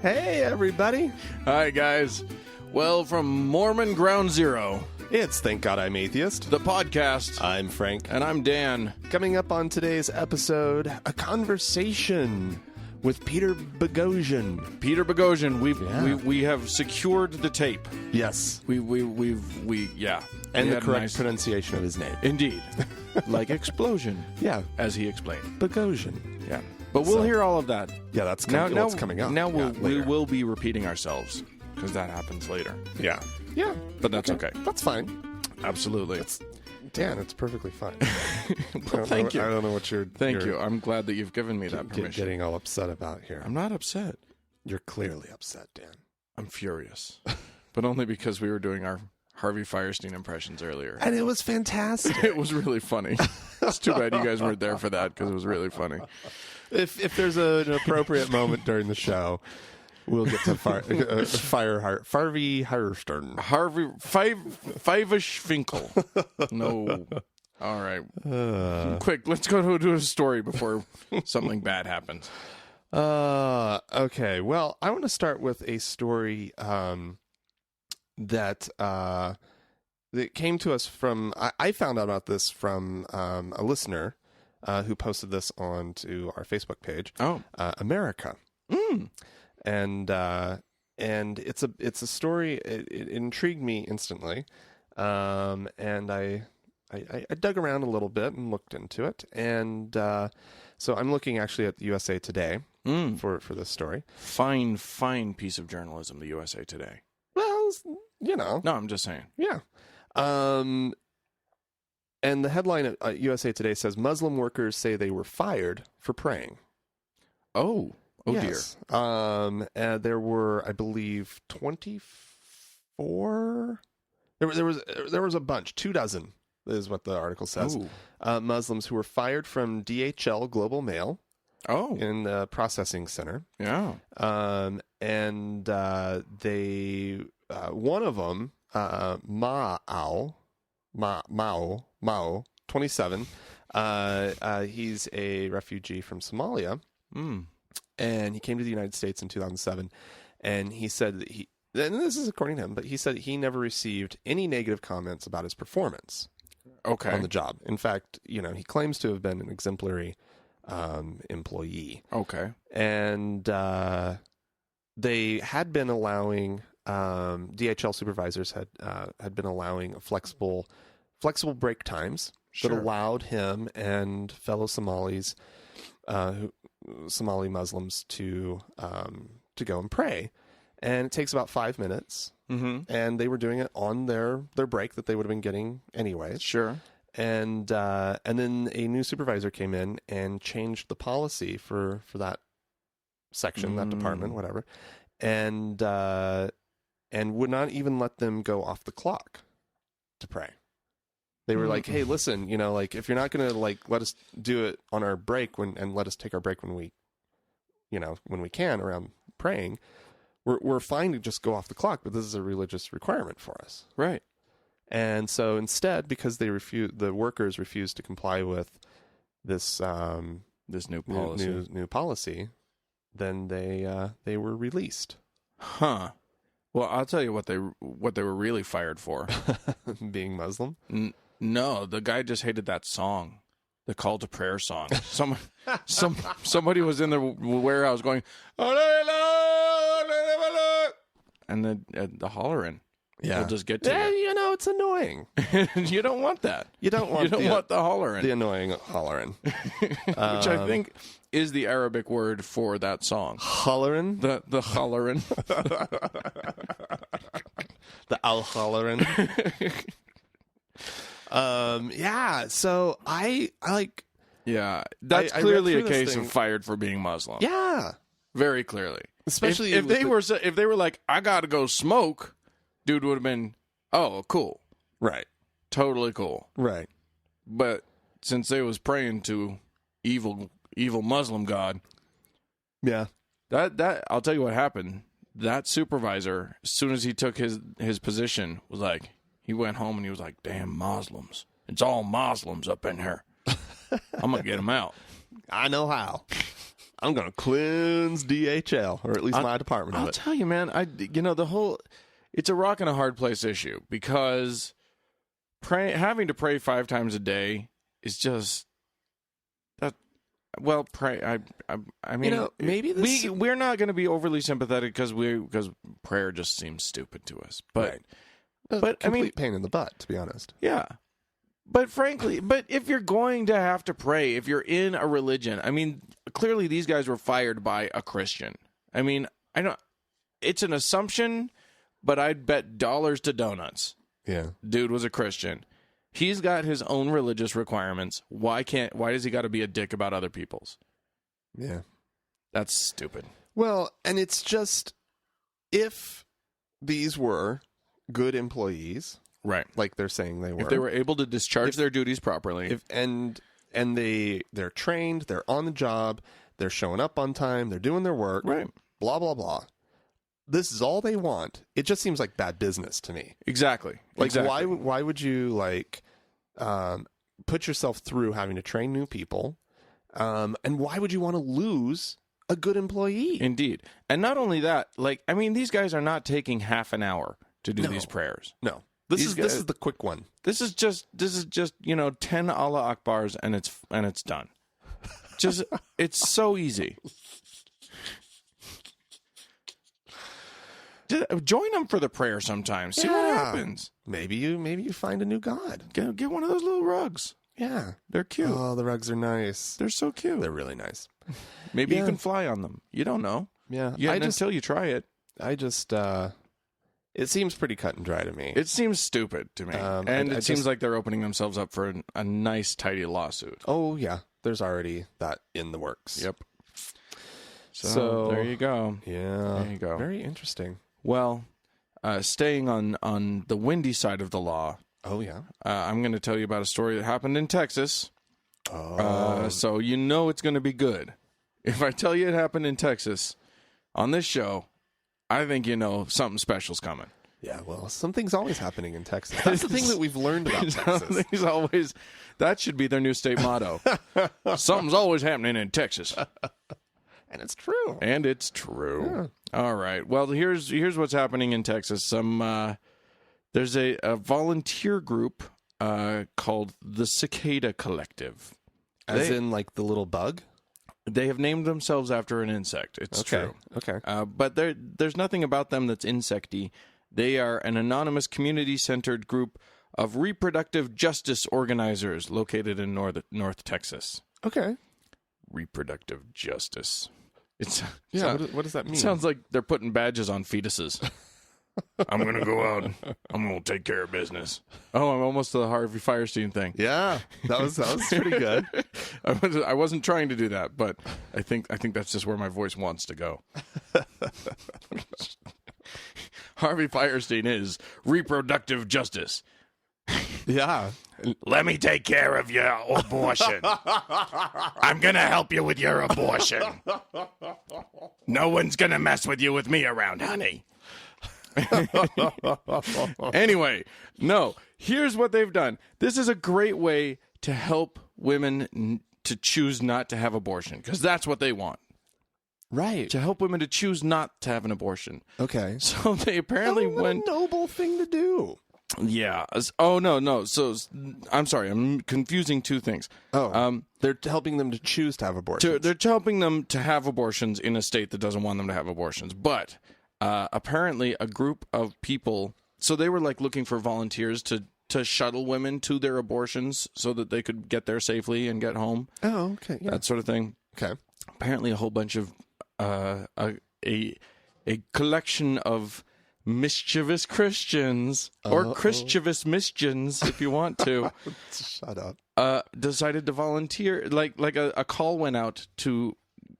Hey, everybody. Hi, guys. Well, from Mormon Ground Zero, It's Thank God I'm Atheist. the podcast, I'm Frank. and I'm Dan. Coming up on today's episode, a conversation with Peter Boghossian. Peter Boghossian. Yeah. We have secured the tape. Yes. Yeah. And We the had a correct nice- pronunciation of his name. Indeed. Like explosion, Yeah. as he explained. Boghossian. Yeah. But we'll hear all of that. Yeah, that's Now, what's coming up. Now Yeah, we later. will be repeating ourselves, because that happens later. Yeah. Yeah. But that's okay. That's fine. Absolutely. Dan, it's perfectly fine. Well, thank you. I don't know what you're... Thank you. I'm glad that you've given me that permission. Getting all upset about here. I'm not upset. You're clearly upset, Dan. I'm furious. But only because we were doing our Harvey Fierstein impressions earlier. And it was fantastic. It was really funny. It's too bad you guys weren't there for that, because it was really funny. If there's an appropriate moment during the show, we'll get to Harvey Fierstein. Harvey Five-ish Finkel. No. All right. Quick, let's go to a story before something bad happens. Okay. Well, I want to start with a story that came to us from. I found out about this from a listener who posted this onto our Facebook page. Oh, America. And it's a story. It intrigued me instantly, and I dug around a little bit and looked into it, and so I'm looking actually at the USA Today for this story. fine piece of journalism, the USA Today. Well, you know, No, I'm just saying. yeah. And the headline at USA Today says Muslim workers say they were fired for praying. Oh Yes. And there were, I believe, 24. There was a bunch, 24 is what the article says. dear. Muslims who were fired from DHL Global Mail Oh, in the processing center. yeah. And they one of them, Mao, 27. He's a refugee from Somalia. And he came to the United States in 2007, and he said that and this is according to him, but he said he never received any negative comments about his performance Okay. on the job. In fact, he claims to have been an exemplary employee. Okay. And they had been allowing, DHL supervisors had been allowing flexible break times that Sure. allowed him and fellow Somalis, Somali Muslims to go and pray, and it takes about 5 minutes. Mm-hmm. And they were doing it on their break that they would have been getting anyways. Sure. And then a new supervisor came in and changed the policy for that section, that department, whatever, and would not even let them go off the clock to pray. They were like, "Hey, listen, if you're not going to let us do it on our break and let us take our break when we can around praying, we're fine to just go off the clock, but this is a religious requirement for us." Right. And so instead, because the workers refused to comply with this This new policy. new policy, then they were released. Huh. Well, I'll tell you what they were really fired for. Being Muslim. No, the guy just hated that song, the call to prayer song. Somebody was in the warehouse going, and the hollering. Yeah, will just get to yeah, you. it's annoying. You don't want that. You don't want want the hollering. the annoying hollering, Which I think is the Arabic word for that song. hollering, The hollering. the al hollering. Yeah. So I like. Yeah, that's I read clearly a through this case thing. of fired for being Muslim. Yeah. Very clearly. Especially if they with were if they were like, I gotta go smoke, dude would have been, oh, cool, right. totally cool. Right. But since they was praying to evil Muslim god, Yeah. that I'll tell you what happened. That supervisor, as soon as he took his position, was like, he went home and he was like, damn Muslims, it's all Muslims up in here. I'm gonna get them out. I know how. I'm going to cleanse DHL, or at least my department of I'll it. tell you, man, it's a rock and a hard place issue, because having to pray 5 times a day is just that. Well, pray. I mean, maybe we're not going to be overly sympathetic because prayer just seems stupid to us. But but I mean, pain in the butt, to be honest. Yeah. But frankly, if you're going to have to pray, if you're in a religion, I mean, clearly these guys were fired by a Christian. I mean, I know it's an assumption, but I'd bet dollars to donuts. Yeah. Dude was a Christian. He's got his own religious requirements. Why does he got to be a dick about other people's? Yeah. That's stupid. Well, and it's just, if these were good employees, right, like they're saying they were, if they were able to discharge their duties properly, and they're trained, they're on the job, they're showing up on time, they're doing their work, right, blah blah blah. This is all they want. It just seems like bad business to me. Exactly. Like, why would you put yourself through having to train new people, and why would you want to lose a good employee? Indeed. And not only that, I mean, these guys are not taking half an hour to do these prayers. No. This is the quick one. This is just 10 Allah Akbars and it's done. Just it's so easy. Join them for the prayer sometimes. See what happens. Maybe you find a new god. Get one of those little rugs. Yeah, they're cute. Oh, the rugs are nice. They're so cute. They're really nice. Maybe you can fly on them. You don't know. Yeah, until you try it. It seems pretty cut and dry to me. It seems stupid to me. And it seems like they're opening themselves up for a nice, tidy lawsuit. Oh, yeah. There's already that in the works. Yep. So there you go. Yeah. There you go. Very interesting. Well, staying on the windy side of the law. Oh, yeah. I'm going to tell you about a story that happened in Texas. So you know it's going to be good. If I tell you it happened in Texas on this show, I think you know something special's coming. Yeah, well, something's always happening in Texas. That's the thing that we've learned about Texas. That should be their new state motto. Something's always happening in Texas. And it's true. Yeah. All right. Well, here's what's happening in Texas. There's a volunteer group called the Cicada Collective. As in, like, the little bug? They have named themselves after an insect. It's true. Okay. But there's nothing about them that's insecty. They are an anonymous community-centered group of reproductive justice organizers located in North Texas. Okay. Reproductive justice. What does that mean? It sounds like they're putting badges on fetuses. I'm going to go out and I'm going to take care of business. Oh, I'm almost to the Harvey Fierstein thing. Yeah, that was pretty good. I wasn't trying to do that, but I think that's just where my voice wants to go. Harvey Fierstein is reproductive justice. Yeah. Let me take care of your abortion. I'm going to help you with your abortion. No one's going to mess with you with me around, honey. Anyway, no, here's what they've done. This is a great way to help women to choose not to have abortion, because that's what they want. Right. To help women to choose not to have an abortion. Okay. So they apparently went... What a noble thing to do. Yeah. Oh, no. So, I'm sorry. I'm confusing two things. They're helping them to choose to have abortions. They're helping them to have abortions in a state that doesn't want them to have abortions. But apparently a group of people... So they were looking for volunteers to shuttle women to their abortions so that they could get there safely and get home. Oh, okay. Yeah. That sort of thing. Okay. Apparently a whole bunch of... a collection of mischievous Christians, or Christievous mischians, if you want to. Shut up. Decided to volunteer. A call went out to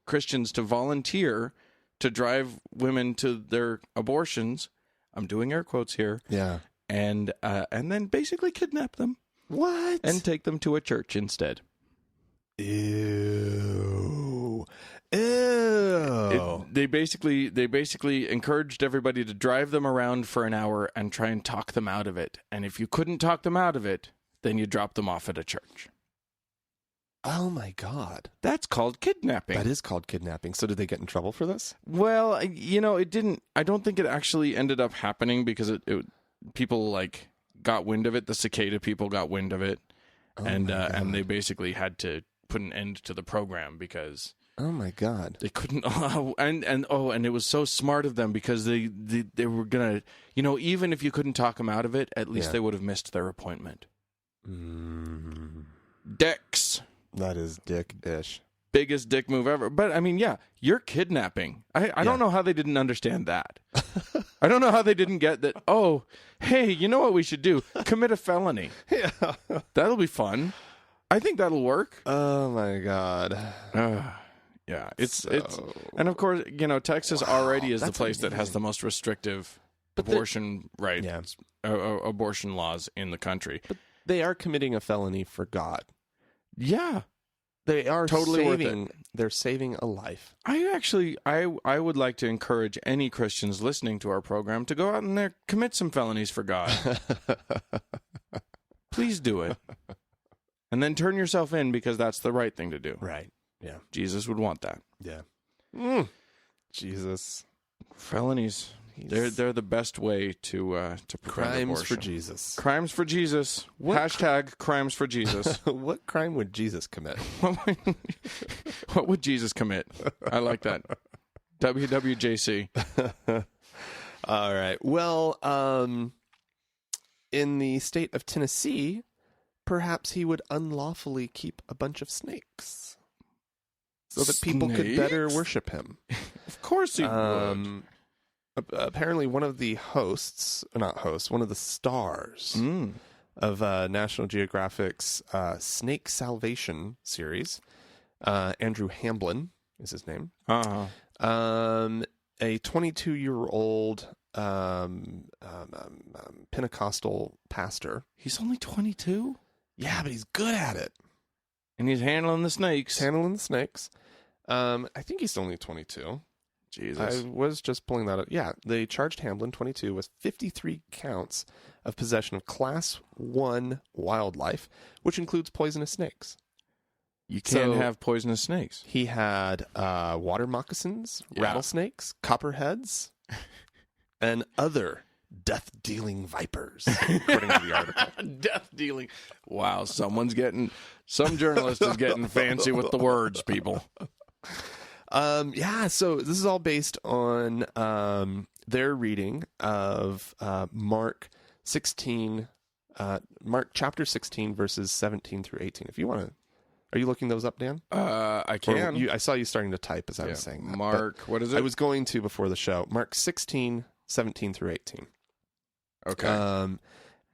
Christians to volunteer to drive women to their abortions. I'm doing air quotes here. Yeah. And then basically kidnap them. What? And take them to a church instead. Ew. They basically encouraged everybody to drive them around for an hour and try and talk them out of it. And if you couldn't talk them out of it, then you drop them off at a church. Oh my God. That's called kidnapping. That is called kidnapping. So did they get in trouble for this? Well, it didn't. I don't think it actually ended up happening because people like got wind of it. The cicada people got wind of it, and they basically had to put an end to the program because. Oh my God! They couldn't allow, and it was so smart of them because they were gonna, even if you couldn't talk them out of it, at least they would have missed their appointment. Dicks. That is dick-ish. Biggest dick move ever. But I mean, you're kidnapping. I don't know how they didn't understand that. I don't know how they didn't get that. Oh, hey, you know what we should do? Commit a felony. Yeah, that'll be fun. I think that'll work. Oh my God. Yeah, it's and of course, Texas already is the place that has the most restrictive abortion rights, abortion laws in the country. But they are committing a felony for God. Yeah, they are totally worth it. They're saving a life. I would like to encourage any Christians listening to our program to go out and there commit some felonies for God. Please do it, and then turn yourself in because that's the right thing to do. Right. Yeah. Jesus would want that. Yeah. Jesus. Felonies. They're the best way to prevent crimes abortion. for Jesus. Crimes for Jesus. Hashtag crimes for Jesus. What crime would Jesus commit? What would Jesus commit? I like that. WWJC. All right. Well, in the state of Tennessee, perhaps he would unlawfully keep a bunch of snakes. So that people could better worship him. Of course he would. Apparently one of the one of the stars of National Geographic's Snake Salvation series, Andrew Hamblin is his name. Uh-huh. A 22-year-old Pentecostal pastor. He's only 22? Yeah, but he's good at it. And he's handling the snakes. I think he's only 22. Jesus. I was just pulling that up. Yeah, they charged Hamblin, 22, with 53 counts of possession of Class 1 wildlife, which includes poisonous snakes. You can't have poisonous snakes. He had water moccasins, rattlesnakes, copperheads, and other death-dealing vipers, according to the article. Death-dealing. Wow, some journalist is getting fancy with the words, people. So this is all based on their reading of Mark 16, Mark chapter 16, verses 17 through 18. If you want to, are you looking those up, Dan? I can. I saw you starting to type as I was saying that. Mark, what is it? I was going to before the show. Mark 16, 17 through 18. Okay.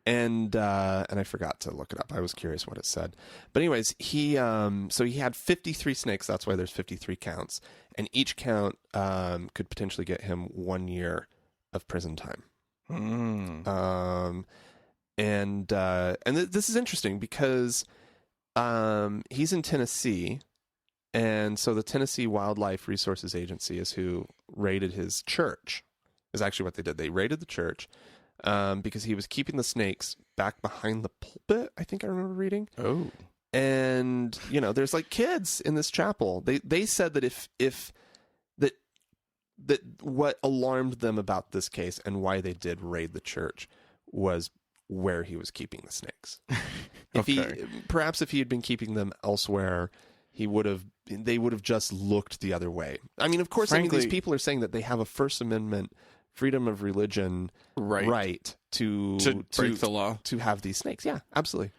And I forgot to look it up. I was curious what it said. But anyways, he had 53 snakes. That's why there's 53 counts. And each count could potentially get him 1 year of prison time. This is interesting because he's in Tennessee. And so the Tennessee Wildlife Resources Agency is who raided his church, is actually what they did. They raided the church. Because he was keeping the snakes back behind the pulpit, I think I remember reading. Oh. And, there's like kids in this chapel. They said that that what alarmed them about this case and why they did raid the church was where he was keeping the snakes. If he had been keeping them elsewhere, they would have just looked the other way. I mean, of course, these people are saying that they have a First Amendment freedom of religion right to break the law, to have these snakes. Yeah, absolutely.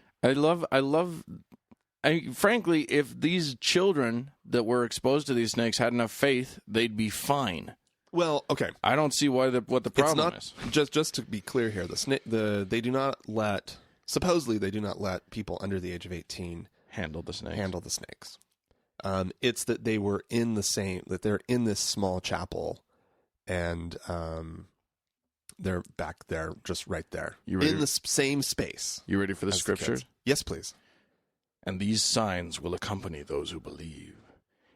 Frankly, if these children that were exposed to these snakes had enough faith, they'd be fine. Well, okay. I don't see what the problem is. Just to be clear here, they do not let people under the age of 18 handle the snakes. It's that they're in this small chapel. And they're back there, just right there, in the same space. You ready for the scripture? Yes, please. And these signs will accompany those who believe.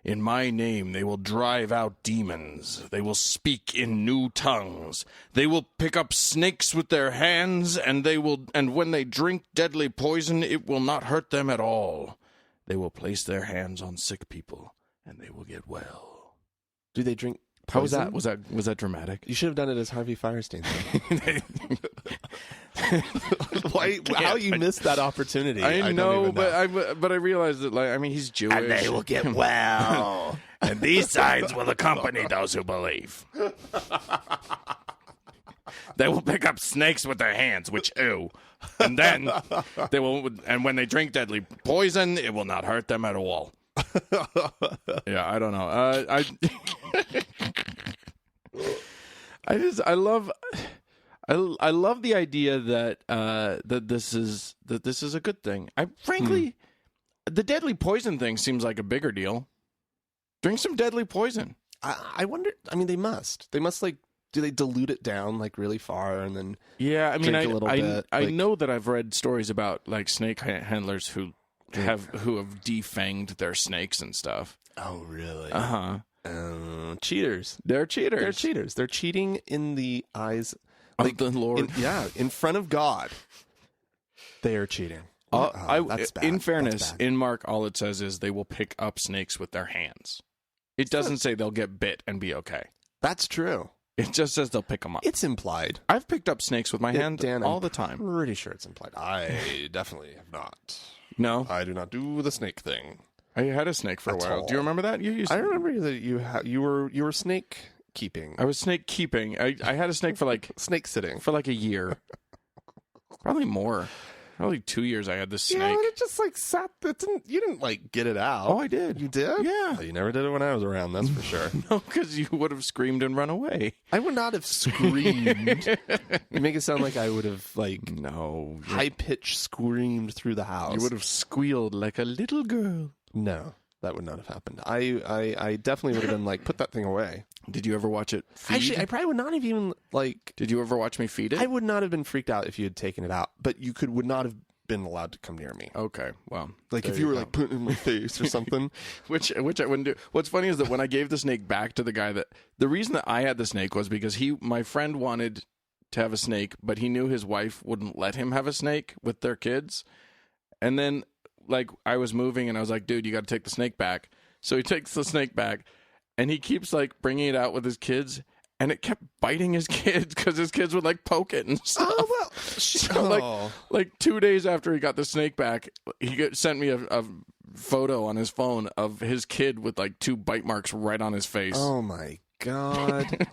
In my name they will drive out demons. They will speak in new tongues. They will pick up snakes with their hands, and when they drink deadly poison, it will not hurt them at all. They will place their hands on sick people, and they will get well. Do they drink How was poison? that? Was that dramatic? You should have done it as Harvey Fierstein. Why? How you missed that opportunity? I know, but I realized that, like, I mean, he's Jewish. And they will get well. And these signs will accompany those who believe. They will pick up snakes with their hands, which ew. And then they will, and when they drink deadly poison, it will not hurt them at all. Yeah, I don't know. I love the idea that that this is a good thing. Frankly, the deadly poison thing seems like a bigger deal. Drink some deadly poison. I wonder. I mean, they must. Like, do they dilute it down like really far and then? Yeah, I mean, drink a little bit? I know that I've read stories about like snake handlers who have defanged their snakes and stuff. Oh, really? Cheaters. Cheaters. They're cheaters. They're cheating in the eyes Of the Lord. in front of God. They are cheating. That's bad. In fairness, That's bad. in Mark, all it says is they will pick up snakes with their hands. It doesn't say they'll get bit and be okay. That's true. It just says they'll pick them up. It's implied. I've picked up snakes with my hand Dan, all I'm the time. Pretty sure it's implied. I definitely have not. No, I do not do the snake thing. I had a snake for At a while. all. Do you remember that? I remember that you were snake keeping. I was snake keeping. I had a snake for like Snake sitting. a year, probably more. Probably 2 years. I had this snake. Yeah, but it just like sat. You didn't like get it out. Oh, I did. You did? Yeah. Oh, you never did it when I was around. That's for sure. No, because you would have screamed and run away. I would not have screamed. You make it sound like I would have like No, high pitched screamed through the house. you would have squealed like a little girl. No, that would not have happened. I definitely would have been like, put that thing away. Did you ever watch it feed? Actually, I probably would not have even like. Did you ever watch me feed it? I would not have been freaked out if you had taken it out, but you would not have been allowed to come near me. Okay, well, Like there if you were go. like putting it in my face or something. which I wouldn't do. What's funny is that when I gave the snake back to the guy, the reason that I had the snake was because my friend wanted to have a snake, but he knew his wife wouldn't let him have a snake with their kids. And then like I was moving and I was like, dude, you got to take the snake back. So he takes the snake back and he keeps like bringing it out with his kids. And it kept biting his kids because his kids would like poke it and stuff. Oh well, So, like 2 days after he got the snake back, he sent me a photo on his phone of his kid with like 2 bite marks right on his face. Oh my god.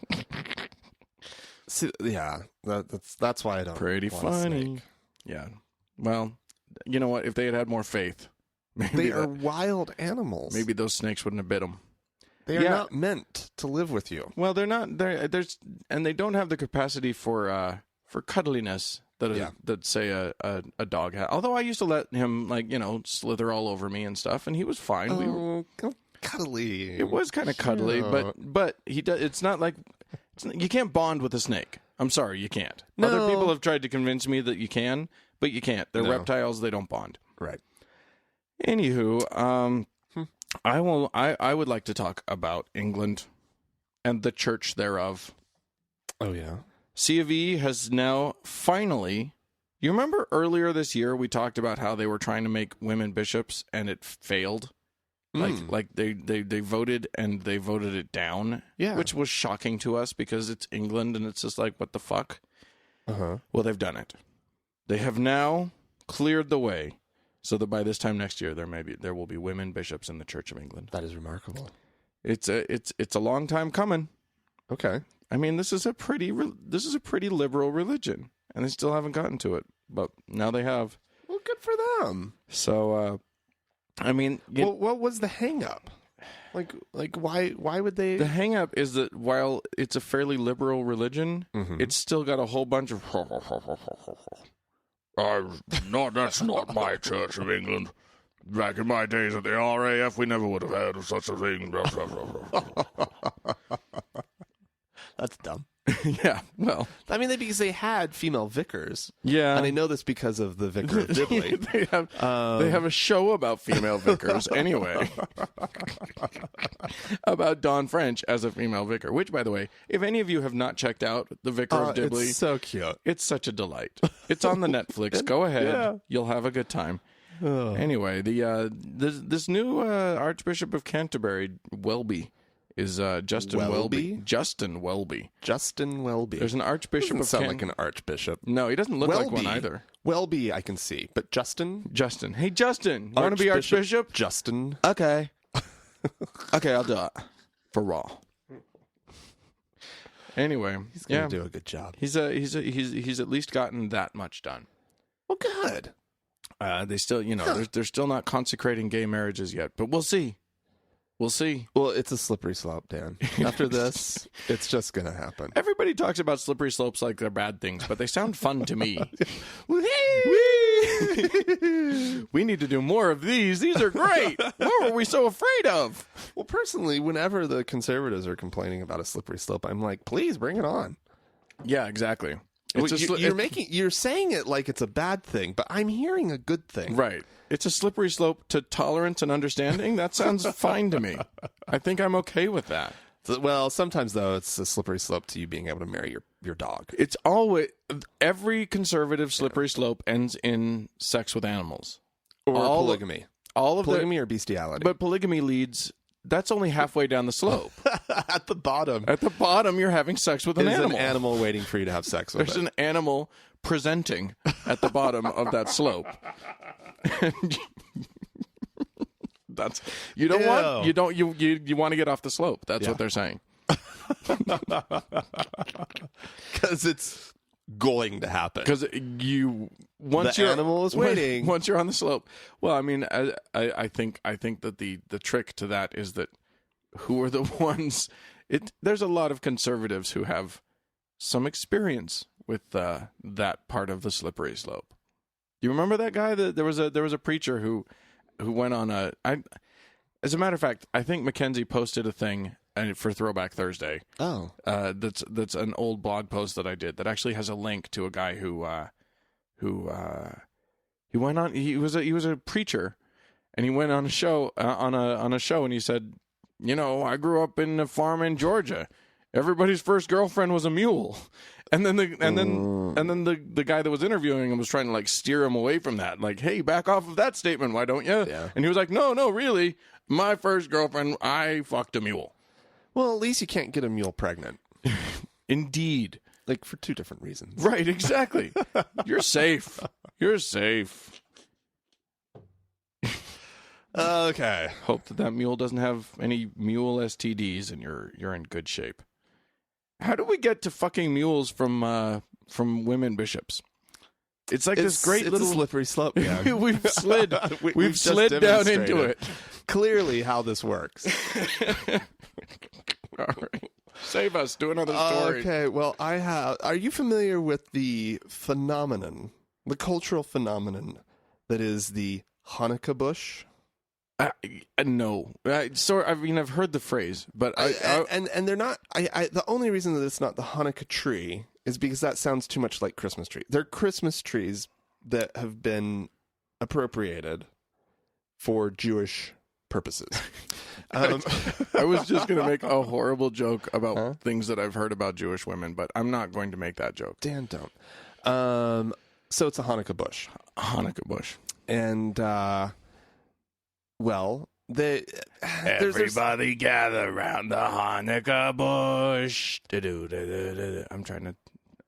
See, yeah, that's why I don't. Pretty want a funny. snake. Yeah. Well, you know what? If they had had more faith, maybe They are wild animals. maybe those snakes wouldn't have bit them. They are Yeah. not meant to live with you. Well, they're not. And they don't have the capacity for cuddliness that say a dog has. Although I used to let him slither all over me and stuff, and he was fine. Cuddly. It was kind of cuddly, but he does. It's not like you can't bond with a snake. I'm sorry, you can't. No. Other people have tried to convince me that you can, but you can't. They're No. reptiles. They don't bond. Right. Anywho, I would like to talk about England and the church thereof. Oh yeah. C of E has now finally. You remember earlier this year we talked about how they were trying to make women bishops and it failed. Like they voted and they voted it down. Yeah. Which was shocking to us because it's England and it's just like, what the fuck? Uh-huh. Well, they've done it. They have now cleared the way so that by this time next year there will be women bishops in the Church of England. That is remarkable. It's a long time coming. Okay. I mean, this is a pretty liberal religion, and they still haven't gotten to it, but now they have. Well, good for them. So, I mean, What was the hang up? Like why would they? the hang up is that while it's a fairly liberal religion, it's still got a whole bunch of. That's not my Church of England. Back in my days at the RAF, we never would have had such a thing. That's dumb. Yeah, well, I mean, because they had female vicars. yeah, And I know this because of the Vicar of Dibley. they have a show about female vicars anyway. About Dawn French as a female vicar, which, by the way, if any of you have not checked out the Vicar of Dibley, It's so cute. it's such a delight. It's on the Netflix. Go ahead. Yeah. You'll have a good time. Anyway, this new Archbishop of Canterbury, Welby, is Justin Welby. Justin Welby. Justin Welby. There's an Archbishop Doesn't of sound like an archbishop. No, he doesn't look like Welby. one either. Welby, I can see, but Justin. Justin. Hey, Justin, you want to be Archbishop? Justin. Okay. Okay, I'll do it for Raw. Anyway, He's gonna do a good job. He's at least gotten that much done. Well, good. They still, they're still not consecrating gay marriages yet, but we'll see. We'll see. Well, it's a slippery slope, Dan. After this, it's just gonna happen. Everybody talks about slippery slopes like they're bad things, but they sound fun to me. We need to do more of these. These are great. What were we so afraid of? Well, personally, whenever the conservatives are complaining about a slippery slope, I'm like, please bring it on. Yeah, exactly. You're saying it like it's a bad thing, but I'm hearing a good thing. Right. It's a slippery slope to tolerance and understanding. That sounds fine to me. I think I'm okay with that. Well, sometimes, though, it's a slippery slope to you being able to marry your dog. It's always... Every conservative slippery slope ends in sex with animals. Or polygamy. All of polygamy or bestiality. But polygamy leads... That's only halfway down the slope. At the bottom. At the bottom, you're having sex with an animal. There's an animal waiting for you to have sex with. There's an animal presenting at the bottom of that slope. That's you don't want you want to get off the slope. That's what they're saying. Because it's going to happen. Because once your animal is waiting. Once you're on the slope. Well, I mean, I think that the trick to that is that who are the ones? There's a lot of conservatives who have some experience with that part of the slippery slope. You remember that guy? There was a preacher who went on as a matter of fact, I think Mackenzie posted a thing for Throwback Thursday. Oh, that's an old blog post that I did that actually has a link to a guy who he went on. He was a preacher, and he went on a show on a show, and he said, I grew up in a farm in Georgia. Everybody's first girlfriend was a mule. And then the guy that was interviewing him was trying to steer him away from that. Like, hey, back off of that statement, why don't you? Yeah. And he was like, no, really. My first girlfriend, I fucked a mule. Well, at least you can't get a mule pregnant. Indeed. For two different reasons. Right, exactly. You're safe. You're safe. Okay. Hope that mule doesn't have any mule STDs and you're in good shape. How do we get to fucking mules from women bishops? It's this great little slippery slope. Yeah. We've slid. We've slid down demonstrated into it. Clearly, how this works. All right. Save us. Do another story. Okay. Well, are you familiar with the cultural phenomenon that is the Hanukkah bush? No. I've heard the phrase, but and they're not. The only reason that it's not the Hanukkah tree is because that sounds too much like Christmas tree. They're Christmas trees that have been appropriated for Jewish purposes. I was just going to make a horrible joke about things that I've heard about Jewish women, but I'm not going to make that joke. Dan, don't. So it's a Hanukkah bush. Hanukkah bush. And, everybody gather around the Hanukkah bush.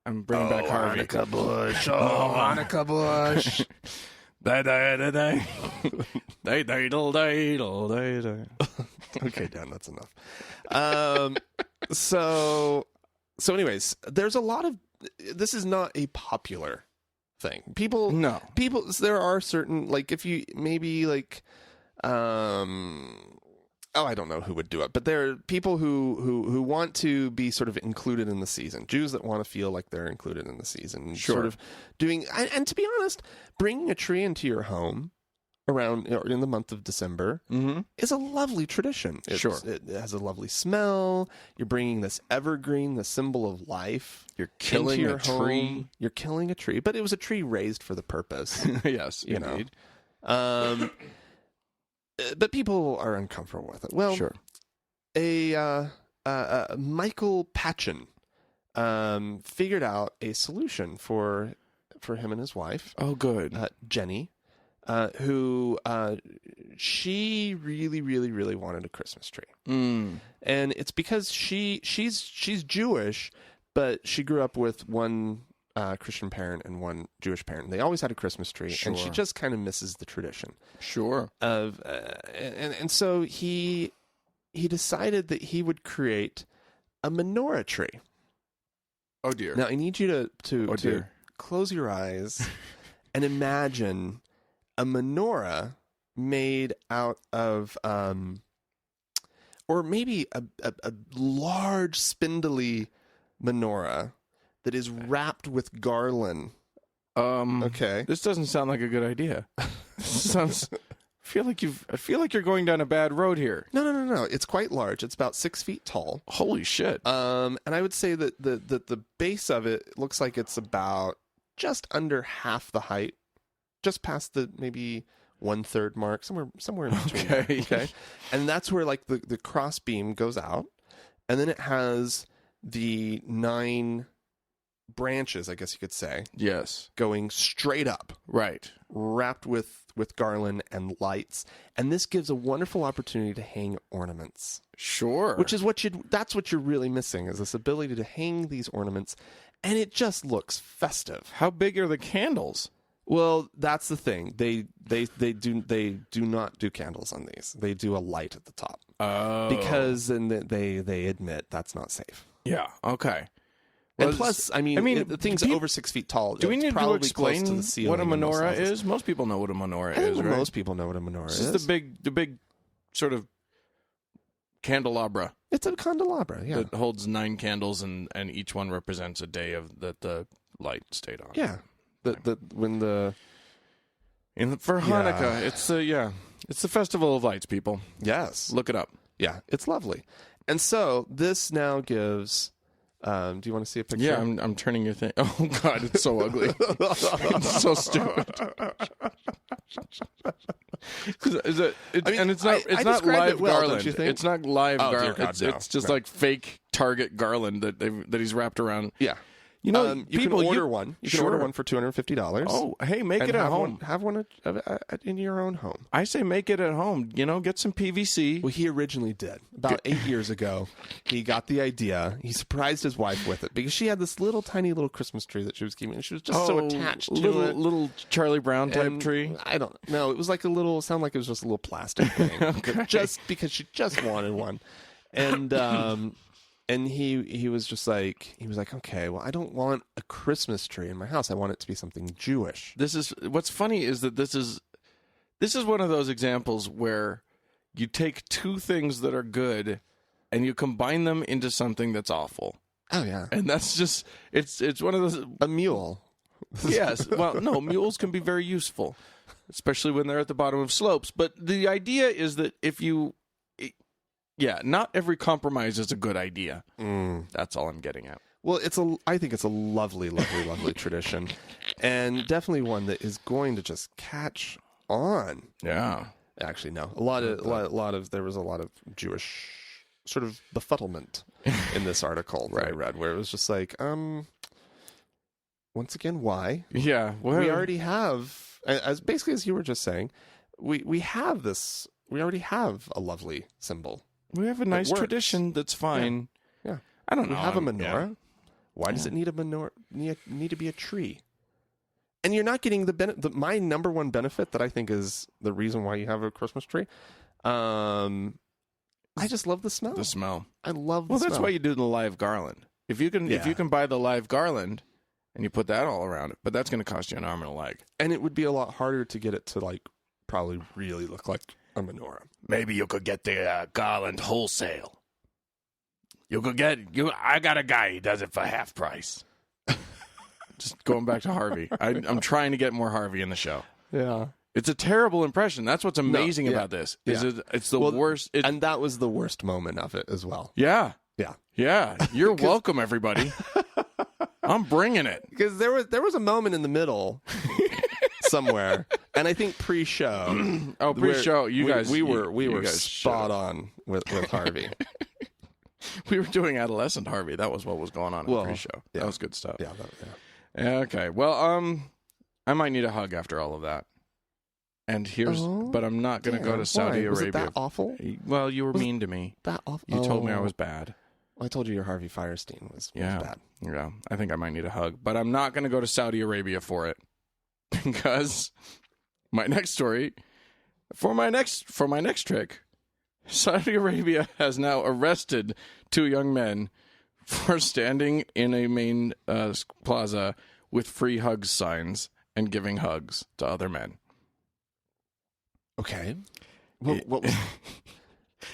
I'm bringing back Harvey. Hanukkah bush. Oh, Hanukkah bush. Okay, Dan, that's enough. So anyways, there's a lot of, this is not a popular thing. There are certain, if you maybe I don't know who would do it, but there are people who want to be sort of included in the season. Jews that want to feel like they're included in the season. Sure. Sort of doing, and to be honest, bringing a tree into your home around in the month of December is a lovely tradition. It has a lovely smell. You're bringing this evergreen, the symbol of life. You're killing a tree. Home. You're killing a tree, but it was a tree raised for the purpose. Yes, indeed. But people are uncomfortable with it. Well, sure. Michael Patchen figured out a solution for him and his wife. Oh, good. Jenny. who she really, really, really wanted a Christmas tree, and it's because she's Jewish, but she grew up with one Christian parent and one Jewish parent. They always had a Christmas tree, and she just kind of misses the tradition. Sure. Of and so he decided that he would create a menorah tree. Oh dear. Now I need you to close your eyes and imagine a menorah made out of, or maybe a large spindly menorah that is wrapped with garland. Okay. This doesn't sound like a good idea. Sounds. I feel like you're going down a bad road here. No. It's quite large. It's about 6 feet tall. Holy shit. And I would say that the base of it looks like it's about just under half the height, just past the maybe 1/3 mark, somewhere in between. Okay. And that's where like the cross beam goes out, and then it has the 9 branches, I guess you could say. Yes. Going straight up. Right. Wrapped with garland and lights. And this gives a wonderful opportunity to hang ornaments. Sure. Which is that's what you're really missing, is this ability to hang these ornaments, and it just looks festive. How big are the candles? Well, that's the thing. They do not do candles on these. They do a light at the top. Oh. Because then they admit that's not safe. Yeah. Okay. And plus, I mean, the thing's over 6 feet tall. Do we need to explain to the ceiling what a menorah is? Most people know what a menorah is, right? Most people know what a menorah is. This is the big sort of candelabra. It's a candelabra, yeah. That holds 9 candles, and each one represents a day that the light stayed on. Yeah. For Hanukkah, it's the festival of lights, people. Yes. Look it up. Yeah, it's lovely. And so this now gives. Do you want to see a picture? Yeah, I'm turning your thing. Oh God, it's so ugly. It's so stupid. And it's not live garland. It's not live garland. It's just like fake Target garland that he's wrapped around. Yeah. You know, you can order one. You can order one for $250. Oh, hey, make it at home. Have one in your own home. I say make it at home. You know, get some PVC. Well, he originally did. About 8 years ago, he got the idea. He surprised his wife with it because she had this tiny little Christmas tree that she was keeping, and she was just so attached to it. Little Charlie Brown type tree. I don't know. It was like sounded like it was just a little plastic thing. Okay. Just because she just wanted one. And and he was just like, okay, well, I don't want a Christmas tree in my house. I want it to be something Jewish. What's funny is that this is one of those examples where you take two things that are good and you combine them into something that's awful. Oh yeah. And that's just it's one of those. A mule. Yes. Well, no, mules can be very useful, especially when they're at the bottom of slopes. But the idea is that not every compromise is a good idea. That's all I'm getting at. Well, I think it's a lovely, lovely, lovely tradition, and definitely one that is going to just catch on. Yeah. Actually, no. There was a lot of Jewish sort of befuddlement in this article that I read, where it was just like, once again, why? Yeah. Well, we already have, as you were just saying, we already have a lovely symbol. We have a nice tradition that's fine. Yeah. I don't know. We have a menorah. Yeah. Why does it need a menorah? Need to be a tree? And you're not getting my number one benefit that I think is the reason why you have a Christmas tree. I just love the smell. The smell. I love the smell. Well, that's why you do the live garland. If you can buy the live garland and you put that all around it, but that's going to cost you an arm and a leg. And it would be a lot harder to get it to probably really look like a menorah. Maybe you could get the garland wholesale. I got a guy, he does it for half price. Just going back to Harvey. I'm trying to get more Harvey in the show. Yeah. It's a terrible impression. That's what's amazing about this. It's the worst. And that was the worst moment of it as well. Yeah. Yeah. Yeah. You're welcome, everybody. I'm bringing it. Because there was a moment in the middle somewhere, and I think pre-show. Pre-show, we were spot on with Harvey. We were doing adolescent Harvey. That was what was going on in the pre-show. Yeah. That was good stuff. Yeah. Okay. Well, I might need a hug after all of that. And but I'm not going to go to Saudi Arabia. Was it that awful? Well, you were mean to me. That awful? You told me I was bad. Well, I told you your Harvey Fierstein was bad. Yeah. I think I might need a hug, but I'm not going to go to Saudi Arabia for it because my next story for my next trick, Saudi Arabia has now arrested 2 young men for standing in a main plaza with free hugs signs and giving hugs to other men. Okay. What was...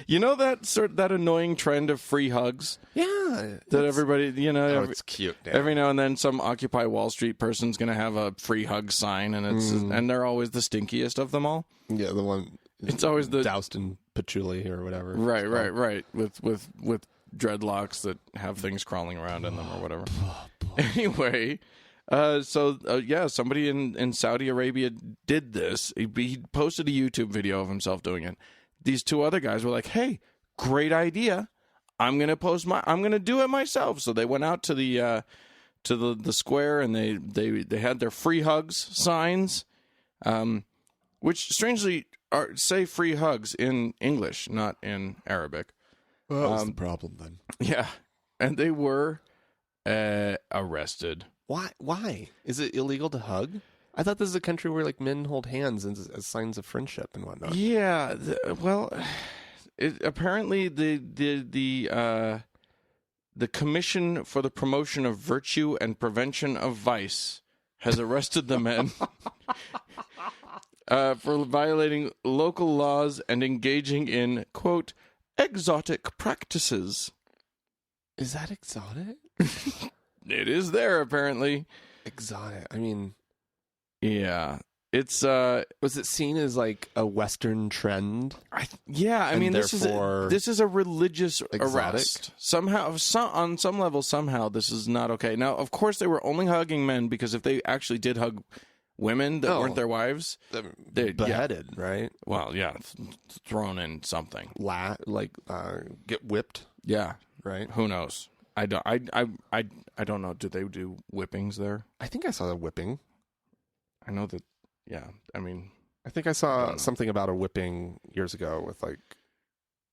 You know that annoying trend of free hugs? Yeah. That everybody, it's cute. Yeah. Every now and then some Occupy Wall Street person's going to have a free hug sign, and and they're always the stinkiest of them all. Yeah, the one it's always the doused in patchouli or whatever. Right. With dreadlocks that have things crawling around in them or whatever. Anyway, somebody in Saudi Arabia did this. He posted a YouTube video of himself doing it. These 2 other guys were like, "Hey, great idea! I'm gonna do it myself." So they went out to the square and they had their free hugs signs, which strangely say free hugs in English, not in Arabic. Well, that was the problem then. Yeah, and they were arrested. Why? Is it illegal to hug? I thought this is a country where like men hold hands as signs of friendship and whatnot. Yeah, apparently the Commission for the Promotion of Virtue and Prevention of Vice has arrested the men for violating local laws and engaging in, quote, exotic practices. Is that exotic? It is there, apparently. Exotic. I mean... Yeah, it's was it seen as like a Western trend? I mean, this is a religious exotic? arrest. Somehow, on some level, this is not okay. Now, of course, they were only hugging men because if they actually did hug women that weren't their wives, they're beheaded, right? Well, yeah, thrown in something. Get whipped. Yeah, right. Who knows? I don't know. Do they do whippings there? I think I saw a whipping. I know that, yeah, I mean... I think I saw something about a whipping years ago with, like,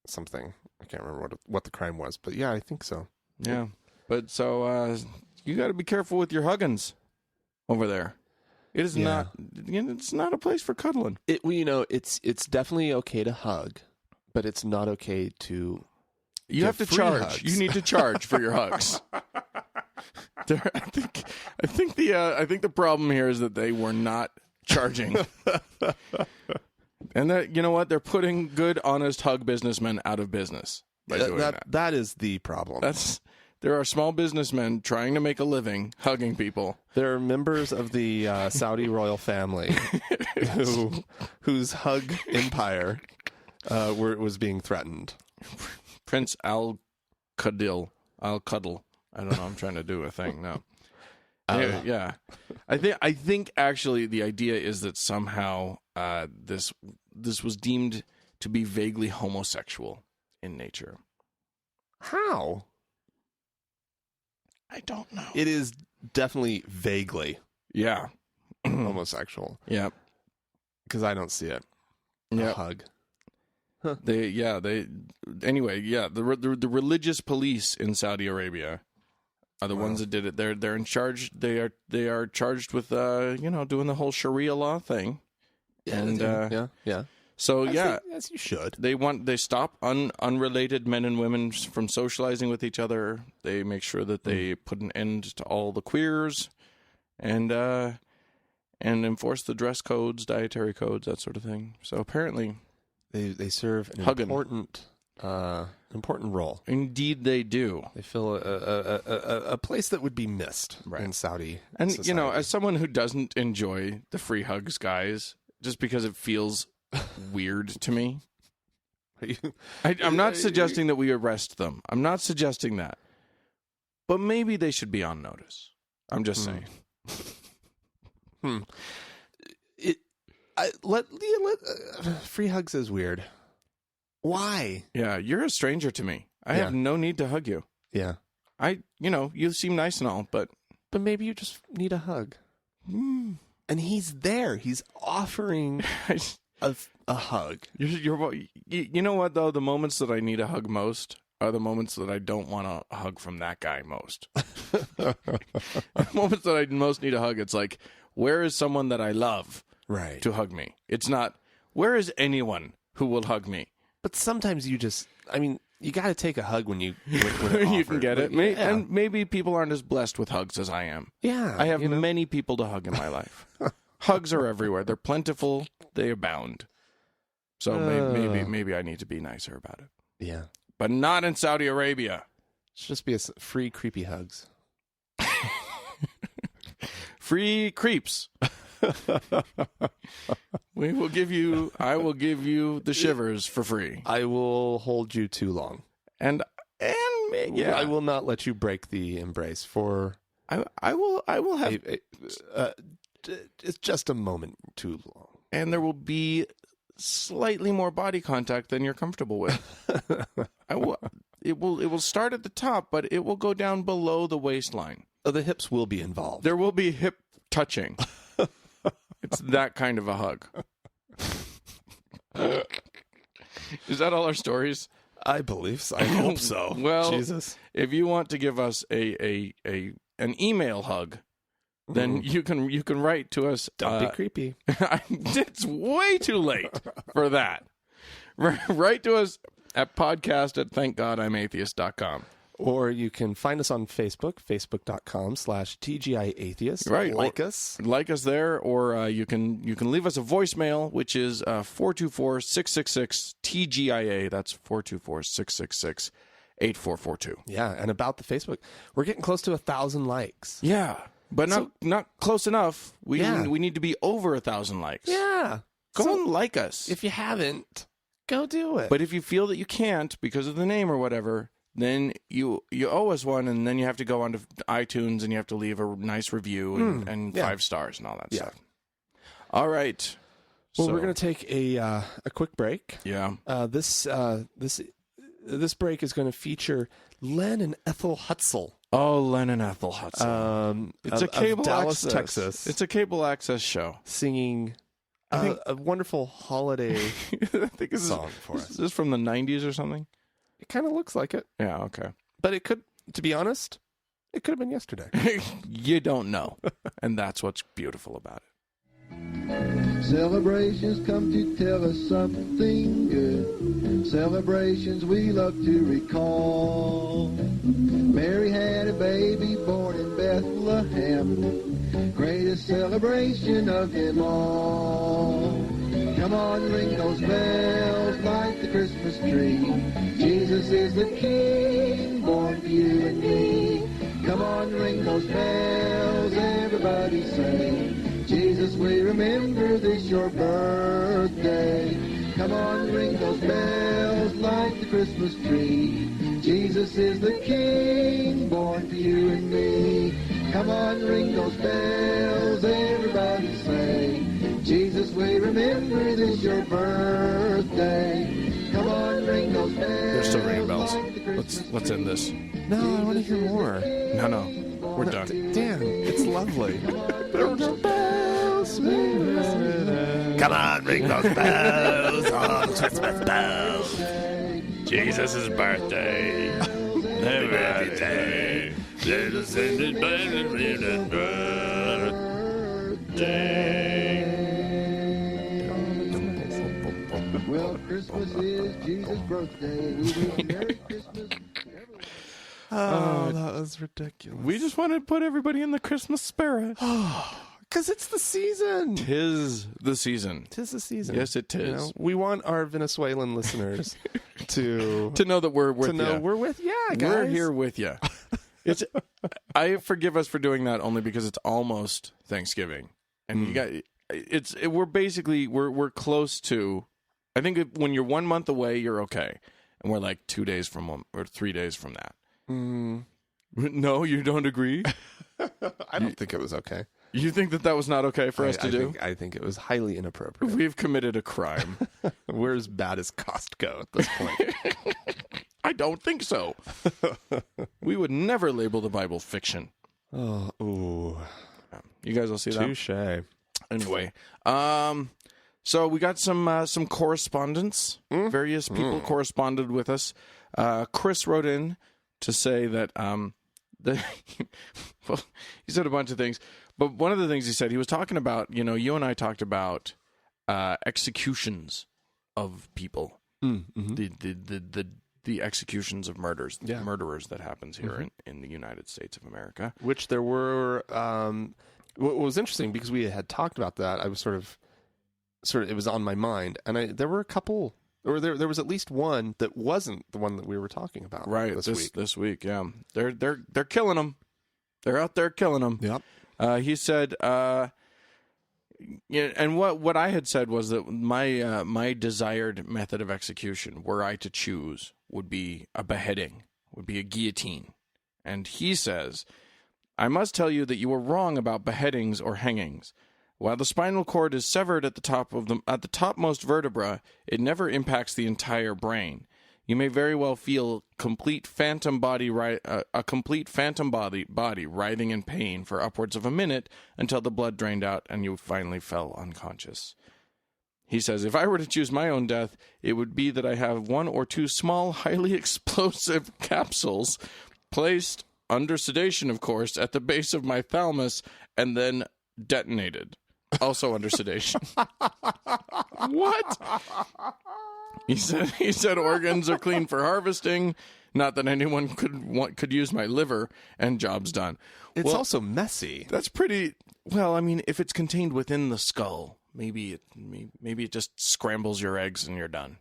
something. I can't remember what the crime was, but yeah, I think so. Yeah. But so, you got to be careful with your huggins over there. It is not, it's not a place for cuddling. It's definitely okay to hug, but it's not okay to... You have to charge. Hugs. You need to charge for your hugs. I think the problem here is that they were not charging, and that you know what, they're putting good, honest hug businessmen out of business by doing that. That is the problem. There are small businessmen trying to make a living hugging people. There are members of the Saudi royal family whose hug empire was being threatened. Prince Al-Cuddle. I don't know. I'm trying to do a thing. No. Yeah. I think actually the idea is that somehow this was deemed to be vaguely homosexual in nature. How? I don't know. It is definitely vaguely homosexual. Yeah. Because I don't see it. A hug. Huh. The religious police in Saudi Arabia are the ones that did it. They're in charge. They are charged with doing the whole Sharia law thing. Yeah, and yeah. So as you should. They stop unrelated men and women from socializing with each other. They make sure that they put an end to all the queers, and enforce the dress codes, dietary codes, that sort of thing. So apparently, they serve an important role. Indeed, they do. They fill a place that would be missed in Saudi society. And as someone who doesn't enjoy the free hugs, guys, just because it feels weird to me, I'm not suggesting that we arrest them. I'm not suggesting that, but maybe they should be on notice. I'm just saying. Free hugs is weird. Why? Yeah, you're a stranger to me. I have no need to hug you. Yeah. You seem nice and all, but maybe you just need a hug. And he's there. He's offering a hug. You know what, though? The moments that I need a hug most are the moments that I don't want a hug from that guy most. The moments that I most need a hug, it's like, where is someone that I love to hug me? It's not, where is anyone who will hug me? But sometimes you just, I mean, you got to take a hug when you when you can get it. Yeah. And maybe people aren't as blessed with hugs as I am. Yeah. I have many people to hug in my life. Hugs are everywhere. They're plentiful. They abound. So maybe I need to be nicer about it. Yeah. But not in Saudi Arabia. Should just be free creepy hugs. Free creeps. I will give you the shivers for free. I will hold you too long. And yeah, I will not let you break the embrace for I will have it's just a moment too long. And there will be slightly more body contact than you're comfortable with. It will start at the top, but it will go down below the waistline. Oh, the hips will be involved. There will be hip touching. It's that kind of a hug. Is that all our stories? I believe so. I hope so. Well, Jesus. If you want to give us an email hug, then you can write to us. Don't be creepy. It's way too late for that. Write to us at podcast@thankgodimatheist.com. Or you can find us on Facebook, facebook.com/TGIAtheist. Right. Like us. Like us there, or you can leave us a voicemail, which is 424-666-TGIA. That's 424-666-8442. Yeah, and about the Facebook, we're getting close to 1,000 likes. Yeah, but not close enough. We Yeah. we need to be over 1,000 likes. Yeah. Go and like us. If you haven't, go do it. But if you feel that you can't because of the name or whatever, then you owe us one, and then you have to go onto iTunes and you have to leave a nice review and 5 stars and all that stuff. All right. Well, So- we're going to take a quick break. Yeah. This break is going to feature Len and Ethel Hutzel. Oh, Len and Ethel Hutzel. It's a cable Dallas, access. Texas. It's a cable access show. Singing a wonderful holiday I think this song for is us. this from the 90s or something? It kind of looks like it, Yeah, okay. but it could, to be honest, it could have been yesterday. You don't know. And that's what's beautiful about it. Celebrations come to tell us something good. Celebrations we love to recall. Mary had a baby born in Bethlehem, greatest celebration of them all. Come on, ring those bells, light the Christmas tree. Jesus is the King, born for you and me. Come on, ring those bells, everybody sing. Jesus, we remember this your birthday. Come on, ring those bells, light the Christmas tree. Jesus is the King, born for you and me. Come on, ring those bells, everybody say. Jesus, we remember this your birthday. Come on, ring those bells. They're still ringing bells. light the Christmas Let's end this. No, I want to hear more. No. We're done. Damn, it's lovely. Come on, ring those bells, oh, Christmas bells. Jesus' birthday. Birthday. Jesus is birthday. Well, Christmas is Jesus' birthday. We wish Merry Christmas. Oh, that was ridiculous. We just want to put everybody in the Christmas spirit. Because it's the season. Tis the season. Tis the season. Yes, it is. You know, we want our Venezuelan listeners to To know that we're with to know you. we're with. Yeah, guys. We're here with you. It's. I forgive us for doing that only because it's almost Thanksgiving, and you got. We're basically we're close to. I think when you're 1 month away, you're okay, and we're like 2 days from or 3 days from that. No, you don't agree? I don't think it was okay. You think that was not okay for us to do? I think it was highly inappropriate. We've committed a crime. We're as bad as Costco at this point. I don't think so. We would never label the Bible fiction. Oh, ooh. You guys will see that. Touche. Anyway, so we got some correspondence. Various people corresponded with us. Chris wrote in to say that well, he said a bunch of things, but one of the things he said, he was talking about, you and I talked about executions of people, the executions of murderers that happens here in the United States of America. Which there were. What was interesting, because we had talked about that, I was sort of it was on my mind, and there were a couple, or there was at least one that wasn't the one that we were talking about this week. Yeah, they're killing them. They're out there killing them. Yep. He said, and what I had said was that my desired method of execution, were I to choose, would be a beheading, would be a guillotine. And he says, I must tell you that you were wrong about beheadings or hangings. While the spinal cord is severed at the topmost vertebra, it never impacts the entire brain. You may very well feel a complete phantom body writhing in pain for upwards of a minute until the blood drained out and you finally fell unconscious. He says, if I were to choose my own death, it would be that I have 1 or 2 small, highly explosive capsules placed, under sedation, of course, at the base of my thalamus and then detonated. Also under sedation. What? He said organs are clean for harvesting. Not that anyone could use my liver, and job's done. It's also messy. That's pretty. Well, I mean, if it's contained within the skull, maybe it just scrambles your eggs and you're done.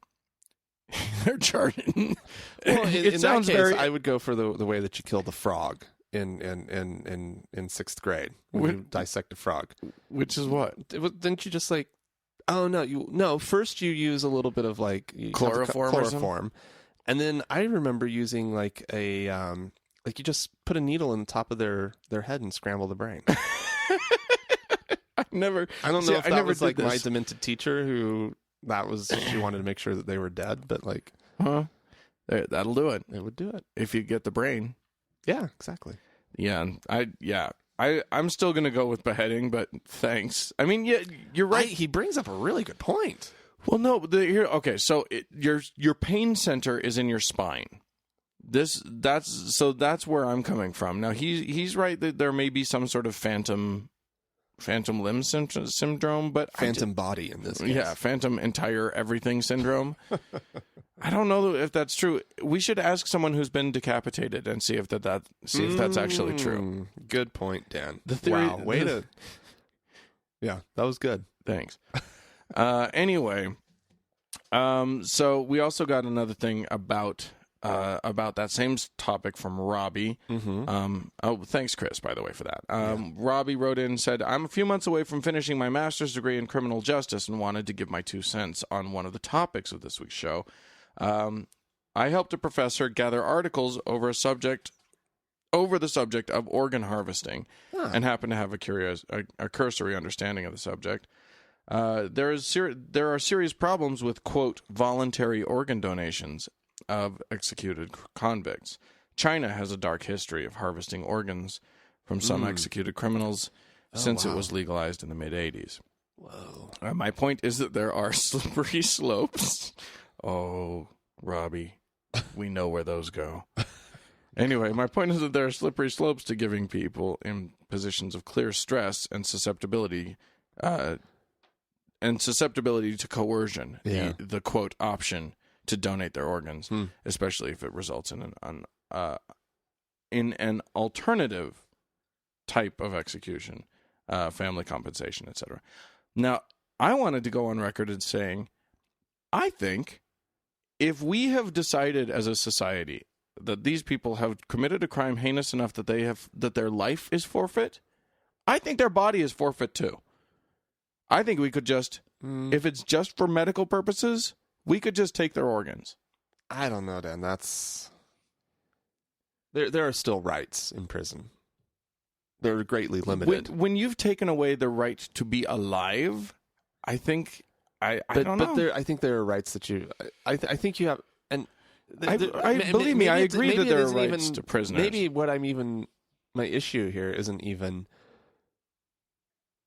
They're charting. Well, it in sounds that case, very. I would go for the way that you kill the frog in 6th grade when you dissect a frog. Which is what? Didn't you just first you use a little bit of chloroform, and then I remember using a you just put a needle in the top of their head and scramble the brain. I don't know if that was my demented teacher who she wanted to make sure that they were dead, but that'll do it. It would do it if you get the brain. Yeah, exactly. Yeah, I'm still gonna go with beheading, but thanks. I mean, yeah, you're right. He brings up a really good point. Well, no, so your pain center is in your spine. That's where I'm coming from. Now he's right that there may be some sort of phantom limb syndrome, but phantom body in this case. Yeah, phantom entire everything syndrome. I don't know if that's true. We should ask someone who's been decapitated and see if that's actually true. Good point, Dan. The theory, wow, way to. Yeah, that was good. Thanks. Anyway, so we also got another thing about that same topic from Robbie. Thanks, Chris, by the way, for that. Robbie wrote in and said, I'm a few months away from finishing my master's degree in criminal justice and wanted to give my 2 cents on one of the topics of this week's show. I helped a professor gather articles over the subject of organ harvesting and happen to have a cursory understanding of the subject. There are serious problems with, quote, voluntary organ donations of executed convicts. China has a dark history of harvesting organs from some executed criminals since it was legalized in the mid-'80s. Whoa. My point is that there are slippery slopes. Oh, Robbie, we know where those go. Anyway, my point is that there are slippery slopes to giving people in positions of clear stress and susceptibility to coercion, the quote, option to donate their organs, especially if it results in an alternative type of execution, family compensation, etc. Now, I wanted to go on record as saying, I think if we have decided as a society that these people have committed a crime heinous enough that their life is forfeit, I think their body is forfeit too. I think we could just, if it's just for medical purposes, we could just take their organs. I don't know, Dan. There are still rights in prison. They're greatly limited. When you've taken away the right to be alive, I think I don't know. But I think there are rights that you. I think you have, and believe me, I agree that there are rights to prisoners. Maybe my issue here isn't even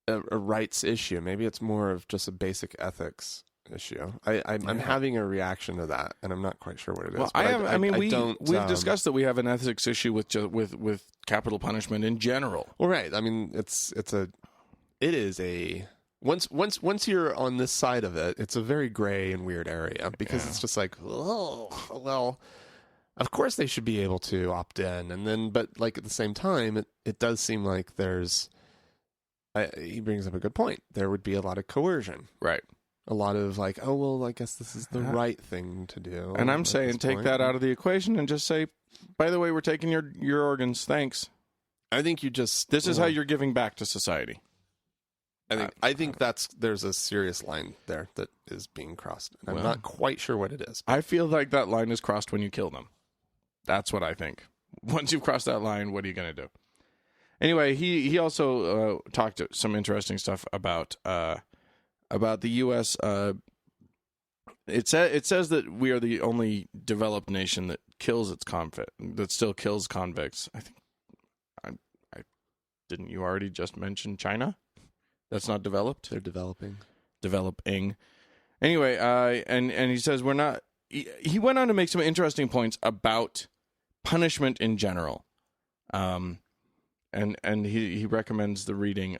a rights issue. Maybe it's more of just a basic ethics issue. I'm having a reaction to that, and I'm not quite sure what it is. Well, we've discussed that we have an ethics issue with capital punishment in general. Well, right. I mean, once you're on this side of it, it's a very gray and weird area because it's just like, oh, well, of course they should be able to opt in, but like at the same time, it does seem like he brings up a good point. There would be a lot of coercion, right? A lot of like, oh, well, I guess this is the right thing to do. And I'm saying take that out of the equation and just say, by the way, we're taking your organs. Thanks. I think this is how you're giving back to society. I think there's a serious line there that is being crossed. And I'm not quite sure what it is. I feel like that line is crossed when you kill them. That's what I think. Once you've crossed that line, what are you going to do? Anyway, he also talked some interesting stuff about the U.S. It says that we are the only developed nation that still kills convicts. I think. I didn't you already just mention China? That's not developed. They're developing. Anyway, and he says we're not. He went on to make some interesting points about punishment in general, and he recommends the reading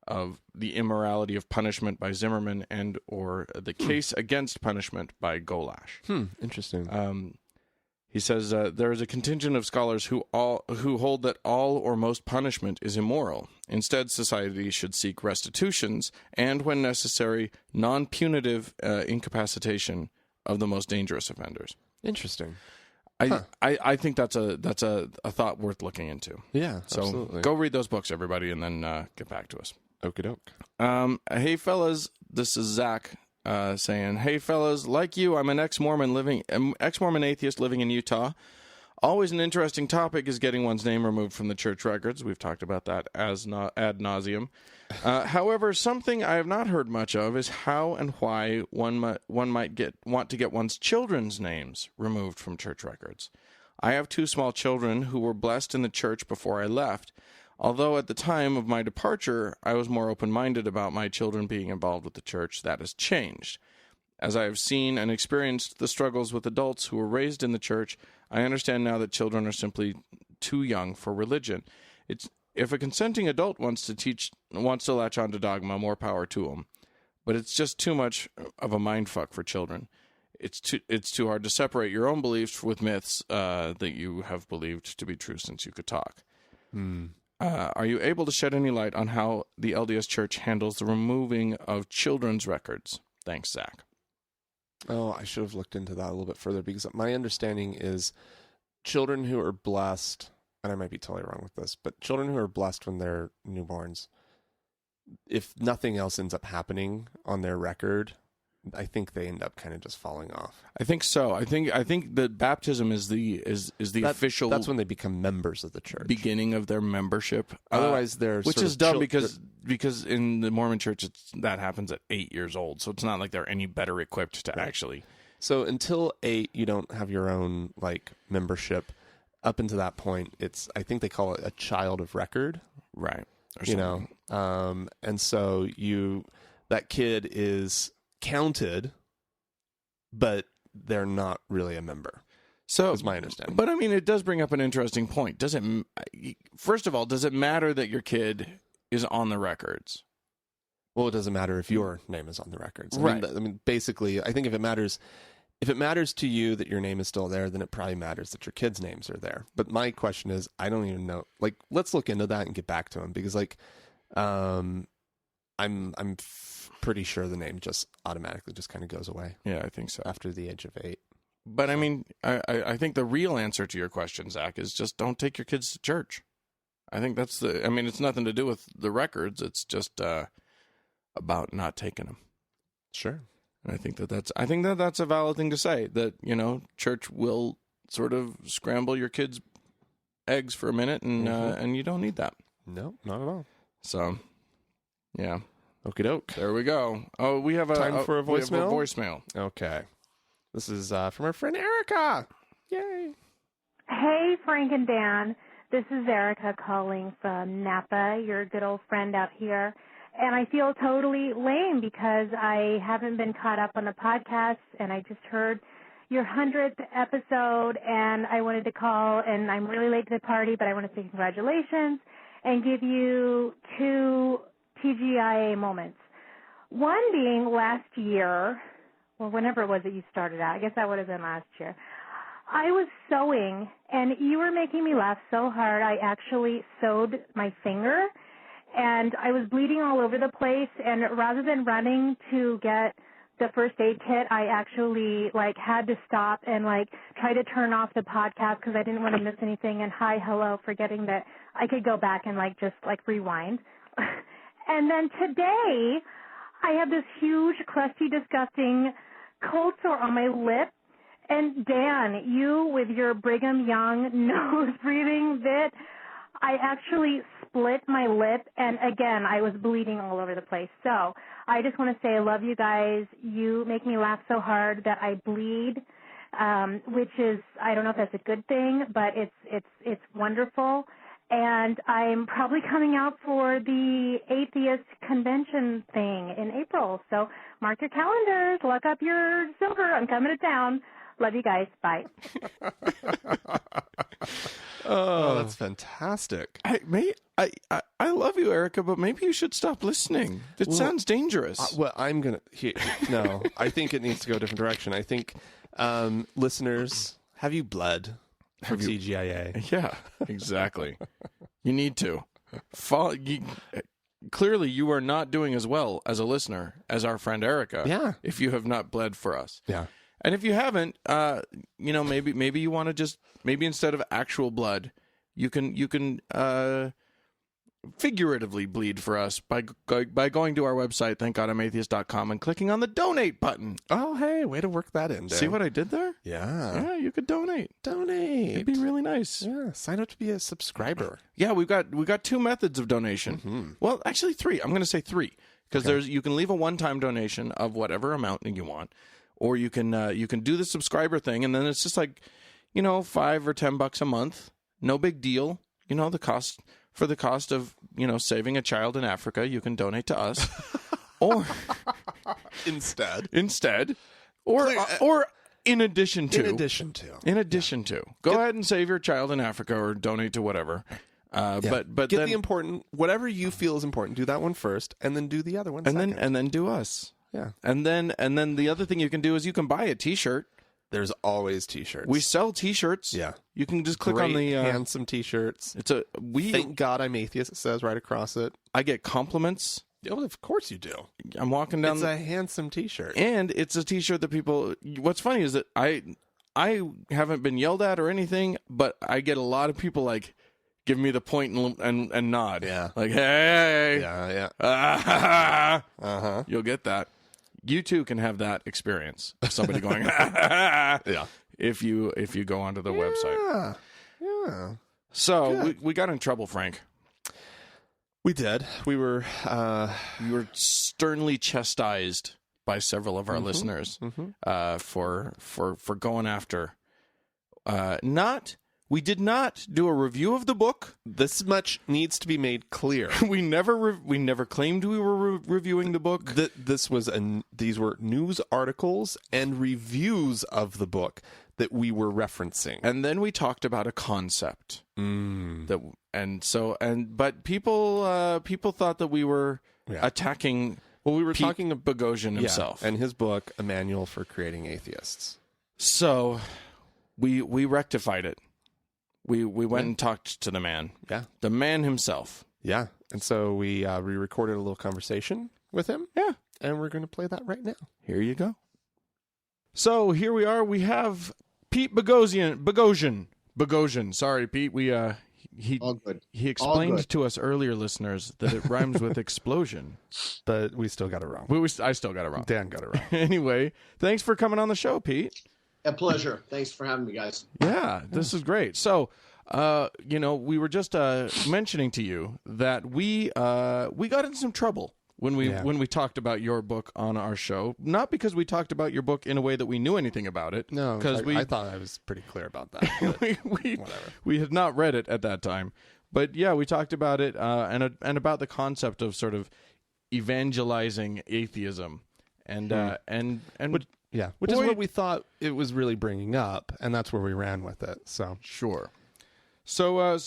of The Immorality of Punishment by Zimmerman or The Case Against Punishment by Golash. Interesting. He says there is a contingent of scholars who hold that all or most punishment is immoral. Instead, society should seek restitutions and, when necessary, non-punitive incapacitation of the most dangerous offenders. Interesting. I think that's a thought worth looking into. Yeah, so absolutely. Go read those books, everybody, and then get back to us. Okie doke. Hey fellas, this is Zach saying, "Hey fellas, like you, I'm an ex-Mormon atheist living in Utah. Always an interesting topic is getting one's name removed from the church records. We've talked about that ad nauseum. However, something I have not heard much of is how and why one might want to get one's children's names removed from church records. I have 2 small children who were blessed in the church before I left. Although at the time of my departure, I was more open-minded about my children being involved with the church, that has changed. As I have seen and experienced the struggles with adults who were raised in the church, I understand now that children are simply too young for religion. If a consenting adult wants to latch on to dogma, more power to them. But it's just too much of a mindfuck for children. It's too hard to separate your own beliefs with myths that you have believed to be true since you could talk. Are you able to shed any light on how the LDS Church handles the removing of children's records? Thanks, Zach." Oh, I should have looked into that a little bit further because my understanding is children who are blessed, and I might be totally wrong with this, but children who are blessed when they're newborns, if nothing else ends up happening on their record, I think they end up kind of just falling off. I think so. I think that baptism is the official. That's when they become members of the church. Beginning of their membership. Otherwise, they're which is dumb because in the Mormon Church that happens at 8 years old. So it's not like they're any better equipped to actually. So until 8, you don't have your own membership. Up until that point, I think they call it a child of record, right? And so that kid is counted, but they're not really a member. So is my understanding. But I mean, it does bring up an interesting point. First of all, does it matter that your kid is on the records? Well, it doesn't matter if your name is on the records. Right. I mean, basically, I think if it matters to you that your name is still there, then it probably matters that your kids' names are there. But my question is, I don't even know. Let's look into that and get back to him because, I'm pretty sure the name just automatically just kind of goes away. Yeah, I think so. After the age of 8. But I mean, I think the real answer to your question, Zach, is just don't take your kids to church. I think that's it's nothing to do with the records. It's just about not taking them. Sure. And I think that's a valid thing to say, that, church will sort of scramble your kids' eggs for a minute and you don't need that. No, not at all. So, yeah. Okie doke. There we go. Oh, we have time for a voicemail? We have a voicemail. Okay. This is from our friend Erica. Yay. Hey, Frank and Dan. This is Erica calling from Napa, your good old friend out here. And I feel totally lame because I haven't been caught up on the podcast, and I just heard your 100th episode, and I wanted to call, and I'm really late to the party, but I want to say congratulations and give you 2 TGIA moments. One being last year, or whenever it was that you started out, I guess that would have been last year, I was sewing, and you were making me laugh so hard, I actually sewed my finger, and I was bleeding all over the place, and rather than running to get the first aid kit, I actually, had to stop and, try to turn off the podcast because I didn't want to miss anything, and hi, hello, forgetting that I could go back and, rewind. And then today, I have this huge, crusty, disgusting cold sore on my lip. And Dan, you with your Brigham Young nose breathing bit, I actually split my lip, and again, I was bleeding all over the place. So I just want to say I love you guys. You make me laugh so hard that I bleed, which is, I don't know if that's a good thing, but it's wonderful. And I'm probably coming out for the Atheist Convention thing in April. So mark your calendars, look up your silver. I'm coming to town. Love you guys. Bye. Oh, that's fantastic. I love you, Erica, but maybe you should stop listening. It sounds dangerous. I'm going to... No, I think it needs to go a different direction. I think, listeners, have you bled for TGIA? Yeah, exactly. You need to. Clearly, you are not doing as well as a listener as our friend Erica. Yeah. If you have not bled for us. Yeah. And if you haven't, maybe you want to just, maybe instead of actual blood, you can figuratively bleed for us by going to our website, thankgodimatheist.com, and clicking on the donate button. Oh, hey, way to work that in, Dan. See what I did there? Yeah. Yeah, you could donate. Donate. It'd be really nice. Yeah, sign up to be a subscriber. Yeah, we got 2 methods of donation. Mm-hmm. Well, actually 3. I'm going to say 3 because you can leave a one-time donation of whatever amount you want, or you can do the subscriber thing, and then it's just $5 or $10 a month. No big deal. The cost of saving a child in Africa, you can donate to us, or instead, or in addition to. Go ahead and save your child in Africa or donate to whatever. But get then, the important, whatever you feel is important. Do that one first, and then do the other one second. And then do us. Yeah. And then the other thing you can do is you can buy a T-shirt. There's always T-shirts. We sell T-shirts. Yeah. You can just click on the handsome T-shirts. Thank God I'm atheist. It says right across it. I get compliments. Oh, of course you do. I'm walking down. It's a handsome T-shirt, and it's a T-shirt that people. What's funny is that I haven't been yelled at or anything, but I get a lot of people give me the point and nod. Yeah. Hey. Yeah. You'll get that. You too can have that experience of somebody going, yeah. If you go onto the website. Yeah. So we got in trouble, Frank. We did. We were sternly chastised by several of our listeners for going after. We did not do a review of the book. This much needs to be made clear. We never claimed we were reviewing the book. These were news articles and reviews of the book that we were referencing. And then we talked about a concept. But people thought that we were attacking. Well, we were talking about Boghossian himself and his book, A Manual for Creating Atheists. So we rectified it. We went and talked to the man. Yeah. The man himself. Yeah. And so we recorded a little conversation with him. Yeah. And we're going to play that right now. Here you go. So here we are. We have Pete Boghossian. Sorry, Pete. All good. He explained to us earlier, listeners, that it rhymes with explosion. But we still got it wrong. I still got it wrong. Dan got it wrong. Anyway, thanks for coming on the show, Pete. A pleasure. Thanks for having me, guys. Yeah, this is great. So, we were just mentioning to you that we got in some trouble when we talked about your book on our show, not because we talked about your book in a way that we knew anything about it. No, because I thought I was pretty clear about that. Whatever. We had not read it at that time, but yeah, we talked about it and about the concept of sort of evangelizing atheism, and which is what we thought it was really bringing up, and that's where we ran with it. So sure. So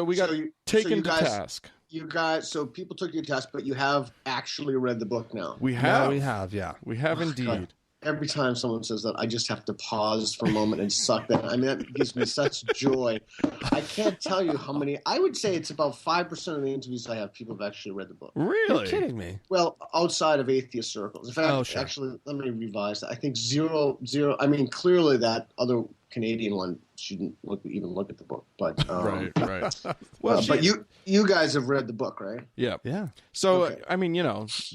we got taken to task. You guys, so people took your test, but you have actually read the book now. We have. Yeah. We have indeed. God. Every time someone says that, I just have to pause for a moment and suck that. I mean, that gives me such joy. I can't tell you how many. I would say it's about 5% of the interviews I have, people have actually read the book. Really? You're kidding me. Well, outside of atheist circles. In fact, sure. Actually, let me revise that. I think zero. I mean, clearly that other Canadian one shouldn't even look at the book. But right. Well, but you guys have read the book, right? Yeah. So okay. I mean,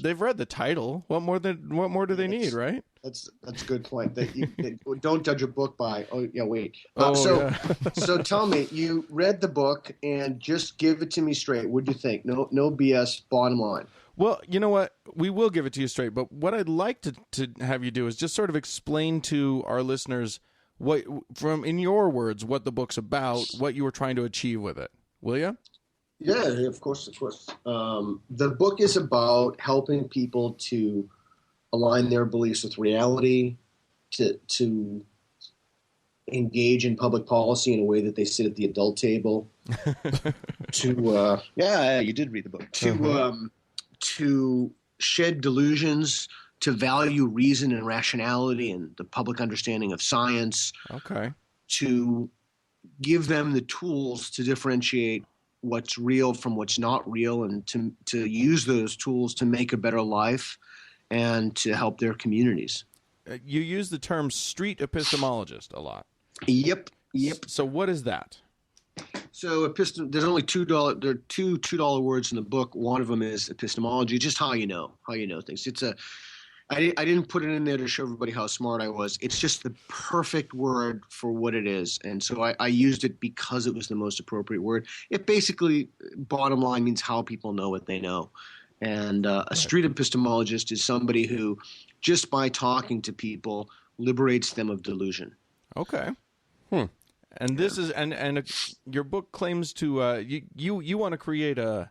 they've read the title. What more do they need, right? That's a good point. That don't judge a book by. Oh yeah, wait. So tell me, you read the book and just give it to me straight. What'd you think? No BS. Bottom line. Well, you know what? We will give it to you straight. But what I'd like to have you do is just sort of explain to our listeners what, from in your words, what the book's about, what you were trying to achieve with it. Will you? Yeah, of course. The book is about helping people to align their beliefs with reality, to engage in public policy in a way that they sit at the adult table. You did read the book. To shed delusions, to value reason and rationality and the public understanding of science. Okay. To give them the tools to differentiate what's real from what's not real, and to use those tools to make a better life and to help their communities. You use the term street epistemologist a lot. Yep. So what is that? So there's only $2. There are two $2 words in the book. One of them is epistemology, just how you know things. I didn't put it in there to show everybody how smart I was. It's just the perfect word for what it is. And so I used it because it was the most appropriate word. It basically, bottom line, means how people know what they know. And a street epistemologist is somebody who, just by talking to people, liberates them of delusion. Okay. And this is your book claims to you want to create a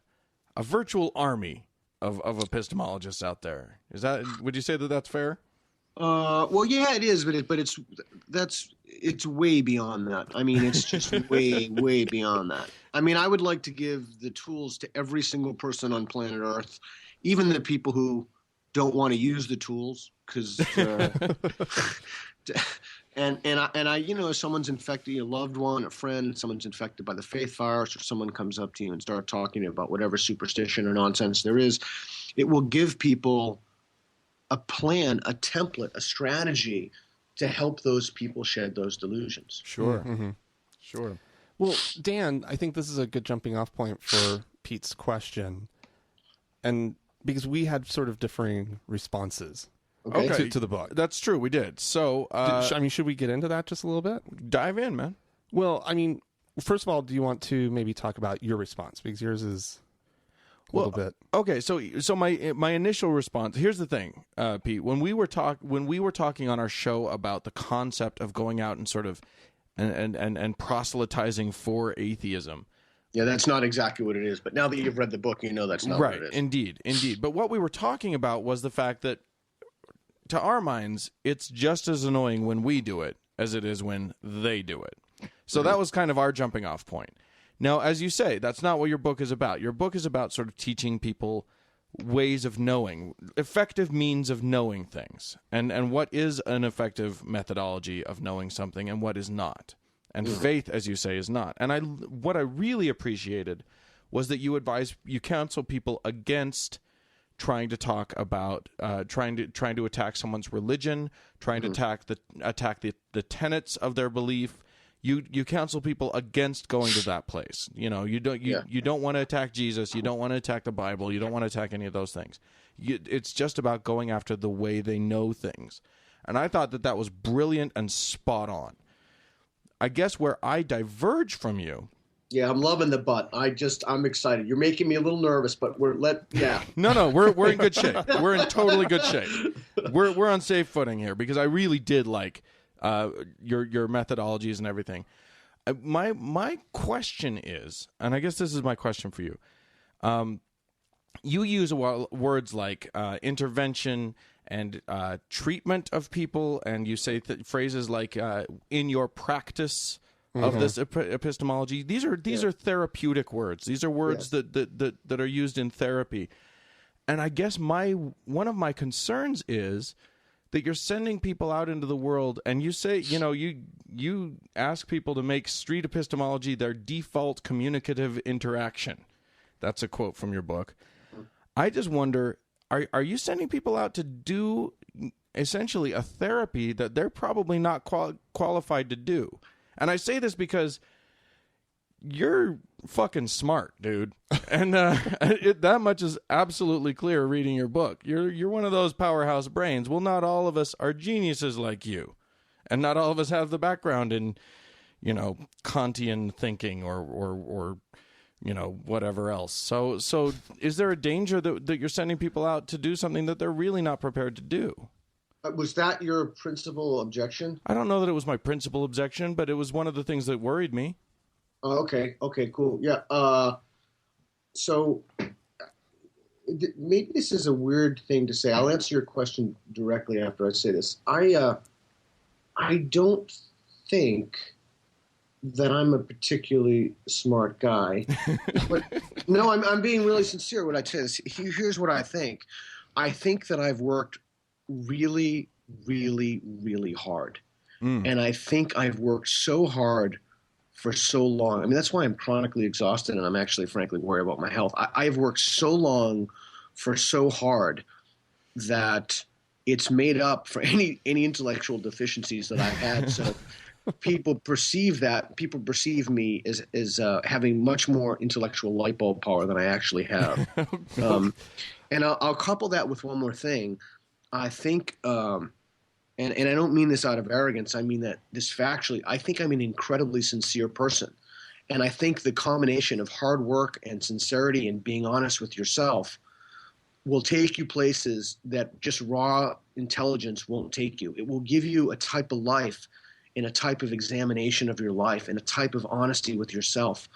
virtual army of epistemologists out there. Would you say that that's fair? Well, yeah, it is, but it's way beyond that. I mean, it's just way beyond that. I mean, I would like to give the tools to every single person on planet Earth, even the people who don't want to use the tools, because and I if someone's infected, a loved one, a friend, someone's infected by the faith virus, or someone comes up to you and start talking about whatever superstition or nonsense there is, it will give people a plan, a template, a strategy to help those people shed those delusions. Sure. Mm-hmm. Sure. Well, Dan, I think this is a good jumping off point for Pete's question, and because we had sort of differing responses to the book. That's true. We did. So, should we get into that just a little bit? Dive in, man. Well, I mean, first of all, do you want to maybe talk about your response, because yours is a little bit. Okay, so my initial response. Here's the thing, Pete. When we were talking on our show about the concept of going out and sort of and proselytizing for atheism. Yeah, that's not exactly what it is. But now that you've read the book, you know that's not what it is. Indeed. But what we were talking about was the fact that, to our minds, it's just as annoying when we do it as it is when they do it. So that was kind of our jumping off point. Now, as you say, that's not what your book is about. Your book is about sort of teaching people ways of knowing, effective means of knowing things, and what is an effective methodology of knowing something and what is not. And faith, as you say, is not. And what I really appreciated was that you counsel people against trying to talk about trying to attack someone's religion, trying to attack the tenets of their belief. You counsel people against going to that place. You don't want to attack Jesus. You don't want to attack the Bible. You don't want to attack any of those things. It's just about going after the way they know things. And I thought that was brilliant and spot on. I guess where I diverge from you Yeah, I'm loving the butt. I'm excited. You're making me a little nervous, but we're we're in good shape. We're in totally good shape. We're on safe footing here because I really did like your methodologies and everything. My question is, and I guess this is my question for you. You use words like intervention and treatment of people, and you say phrases like in your practice of this epistemology. These are therapeutic words. These are words that are used in therapy. And I guess one of my concerns is that you're sending people out into the world, and you say, you ask people to make street epistemology their default communicative interaction. That's a quote from your book. I just wonder, are you sending people out to do essentially a therapy that they're probably not qualified to do? And I say this because you're fucking smart, dude. And that much is absolutely clear reading your book. You're one of those powerhouse brains. Well, not all of us are geniuses like you. And not all of us have the background in, Kantian thinking or whatever else. So is there a danger that you're sending people out to do something that they're really not prepared to do? Was that your principal objection? I don't know that it was my principal objection, but it was one of the things that worried me. Oh, okay, cool. Yeah. So maybe this is a weird thing to say. I'll answer your question directly after I say this. I don't think that I'm a particularly smart guy. But no, I'm being really sincere when I say this. Here's what I think. I think that I've worked really, really, really hard. And I think I've worked so hard for so long. I mean, that's why I'm chronically exhausted, and I'm actually, frankly, worried about my health. I've worked so long for so hard that it's made up for any intellectual deficiencies that I've had. So people perceive me as having much more intellectual light bulb power than I actually have. And I'll couple that with one more thing. I think, and I don't mean this out of arrogance, I mean that this factually, I think I'm an incredibly sincere person. And I think the combination of hard work and sincerity and being honest with yourself will take you places that just raw intelligence won't take you. It will give you a type of life and a type of examination of your life and a type of honesty with yourself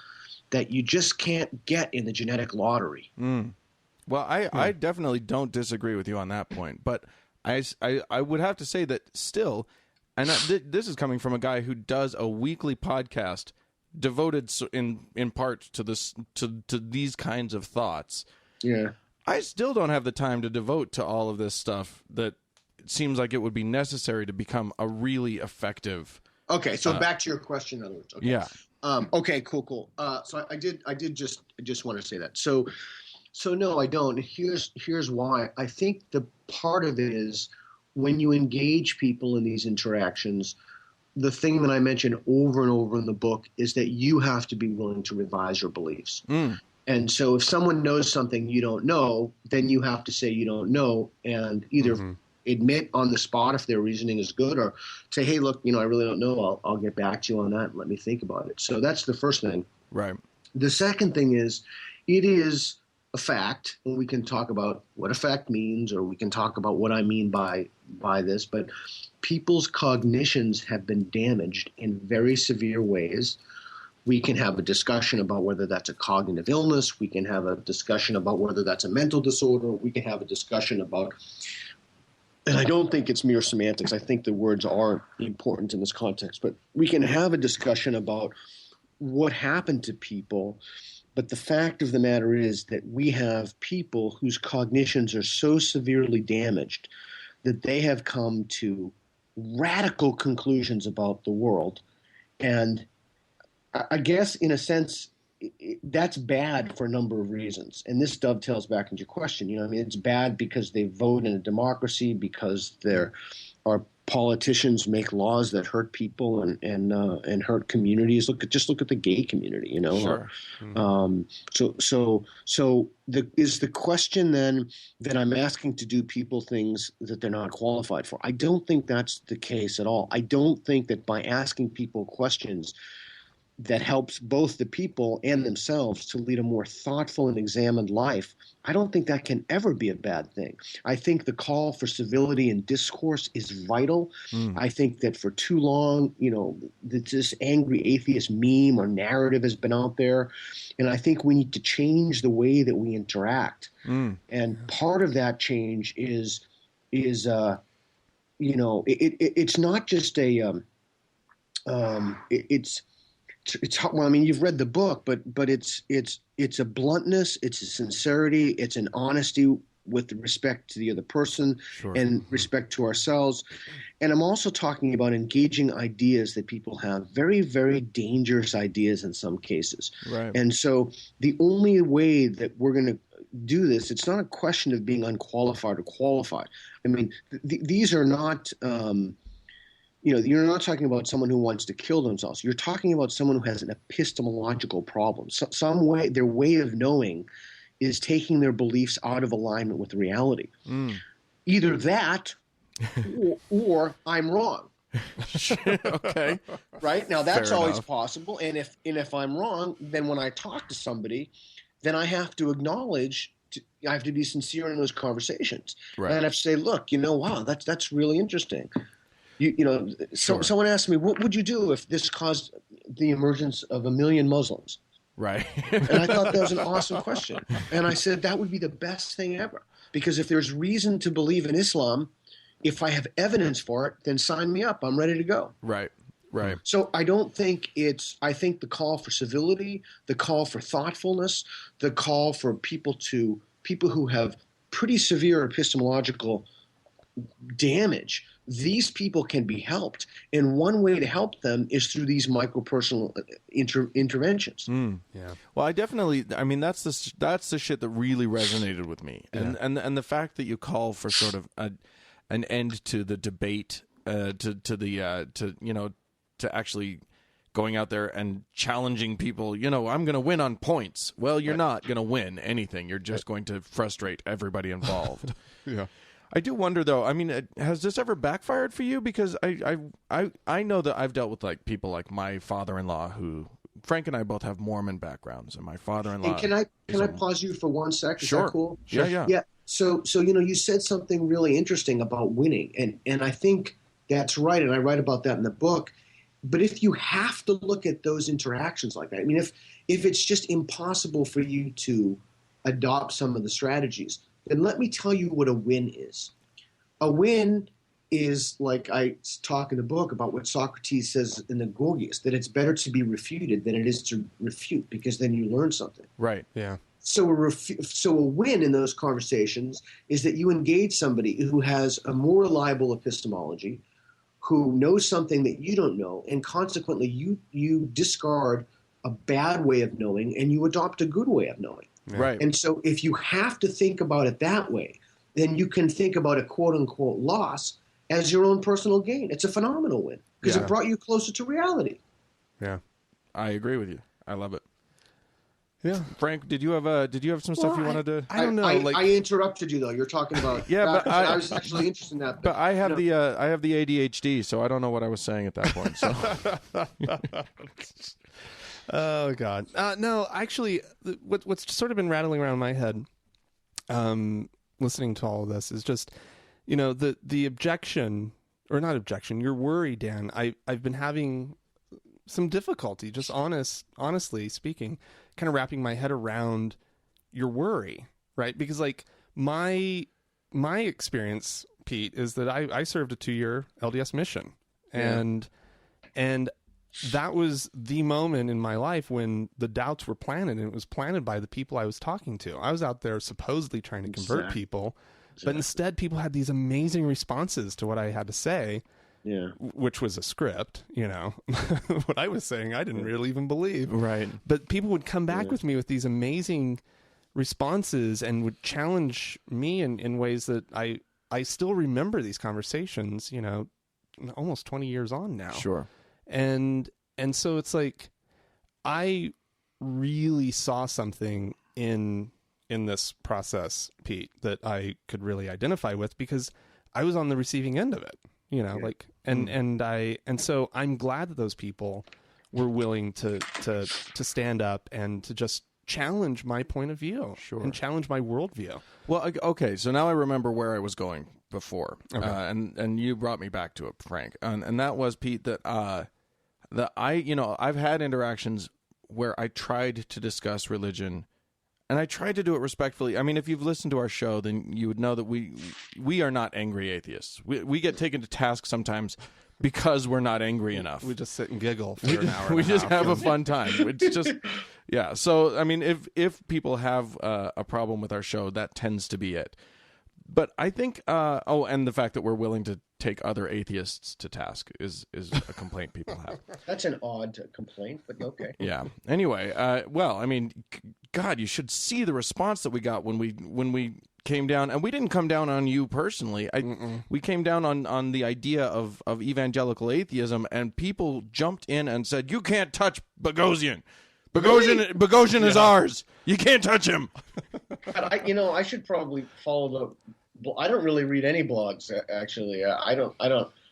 that you just can't get in the genetic lottery. Well, I definitely don't disagree with you on that point, but I would have to say that still, and this is coming from a guy who does a weekly podcast devoted in part to these kinds of thoughts. Yeah, I still don't have the time to devote to all of this stuff that it seems like it would be necessary to become a really effective. Okay, so back to your question, in other words. Okay. Yeah. Okay. Cool. So I did just want to say that. So no, I don't. Here's why. I think the part of it is when you engage people in these interactions, the thing that I mentioned over and over in the book is that you have to be willing to revise your beliefs. And so if someone knows something you don't know, then you have to say you don't know and either admit on the spot if their reasoning is good or say, hey, look, I really don't know. I'll get back to you on that and let me think about it. So that's the first thing. Right. The second thing is it is a fact, and we can talk about what a fact means or we can talk about what I mean by this, but people's cognitions have been damaged in very severe ways. We can have a discussion about whether that's a cognitive illness. We can have a discussion about whether that's a mental disorder. We can have a discussion about, and I don't think it's mere semantics. I think the words are important in this context, but we can have a discussion about what happened to people. But the fact of the matter is that we have people whose cognitions are so severely damaged that they have come to radical conclusions about the world. And I guess, in a sense, that's bad for a number of reasons. And this dovetails back into your question. It's bad because they vote in a democracy, because there are politicians make laws that hurt people and hurt communities. Just look at the gay community. Sure. So is the question then that I'm asking to do people things that they're not qualified for? I don't think that's the case at all. I don't think that by asking people questions that helps both the people and themselves to lead a more thoughtful and examined life, I don't think that can ever be a bad thing. I think the call for civility and discourse is vital. I think that for too long, this angry atheist meme or narrative has been out there. And I think we need to change the way that we interact. And part of that change is it's not just well, I mean, you've read the book, but it's a bluntness, it's a sincerity, it's an honesty with respect to the other person and respect to ourselves. And I'm also talking about engaging ideas that people have, very, very dangerous ideas in some cases. Right. And so the only way that we're going to do this, it's not a question of being unqualified or qualified. I mean, these are not you're not talking about someone who wants to kill themselves. You're talking about someone who has an epistemological problem. Their way of knowing is taking their beliefs out of alignment with reality. Either that or I'm wrong. Okay. Right? Now, that's Fair always enough. possible. And if I'm wrong, then when I talk to somebody, then I have to acknowledge I have to be sincere in those conversations. Right. And I have to say, look, wow, that's really interesting. Someone asked me, what would you do if this caused the emergence of 1 million Muslims? Right. And I thought that was an awesome question. And I said, that would be the best thing ever. Because if there's reason to believe in Islam, if I have evidence for it, then sign me up. I'm ready to go. Right. So I think the call for civility, the call for thoughtfulness, the call for people who have pretty severe epistemological damage, these people can be helped. And one way to help them is through these micropersonal interventions. Yeah. Well, I mean, that's the shit that really resonated with me. And the fact that you call for sort of an end to the debate, to actually going out there and challenging people, I'm going to win on points. Well, you're not going to win anything. You're just going to frustrate everybody involved. Yeah. I do wonder, though. I mean, has this ever backfired for you? Because I know that I've dealt with people like my father-in-law, who Frank and I both have Mormon backgrounds, and my father-in-law. And can I pause you for 1 sec? Is Sure. that cool? Yeah. So you said something really interesting about winning, and I think that's right, and I write about that in the book. But if you have to look at those interactions like that, I mean, if it's just impossible for you to adopt some of the strategies, then let me tell you what a win is. A win is, like I talk in the book about what Socrates says in the Gorgias, that it's better to be refuted than it is to refute, because then you learn something. Right. Yeah. So a win in those conversations is that you engage somebody who has a more reliable epistemology, who knows something that you don't know, and consequently you discard a bad way of knowing and you adopt a good way of knowing. Yeah. Right. And so if you have to think about it that way, then you can think about a quote-unquote loss as your own personal gain. It's a phenomenal win because it brought you closer to reality. Yeah. I agree with you. I love it. Yeah. Frank, did you have some stuff you wanted to? I don't know. I interrupted you though. You're talking about but I was actually interested in that. But I have the ADHD, so I don't know what I was saying at that point. So Oh God. No, actually, what's sort of been rattling around my head, listening to all of this, is just, the objection, or not objection, your worry, Dan. I've been having some difficulty, just honestly speaking, kind of wrapping my head around your worry, right? Because my experience, Pete, is that I served a 2-year LDS mission, and that was the moment in my life when the doubts were planted, and it was planted by the people I was talking to. I was out there supposedly trying to convert people, but instead people had these amazing responses to what I had to say, which was a script, what I was saying I didn't really even believe. Right. But people would come back with me with these amazing responses and would challenge me in ways that I still remember these conversations, almost 20 years on now. Sure. And so it's like, I really saw something in this process, Pete, that I could really identify with, because I was on the receiving end of it, and so I'm glad that those people were willing to stand up and to just challenge my point of view and challenge my worldview. Well, okay, so now I remember where I was going before, Okay. and you brought me back to it, Frank, and that was, Pete, that I've had interactions where I tried to discuss religion, and I tried to do it respectfully. I mean, if you've listened to our show, then you would know that we are not angry atheists. We get taken to task sometimes because we're not angry enough. We just sit and giggle for an hour. We and a just half. have a fun time. It's just, yeah. So, I mean, if people have a problem with our show, that tends to be it. But I think, and the fact that we're willing to take other atheists to task is a complaint people have. That's an odd complaint, but okay. Yeah. Anyway, well, I mean, God, you should see the response that we got when we came down, and we didn't come down on you personally. We came down on the idea of evangelical atheism, and people jumped in and said, "You can't touch Boghossian. Boghossian is ours. You can't touch him." God, I should probably follow the. I don't really read any blogs, actually. I don't.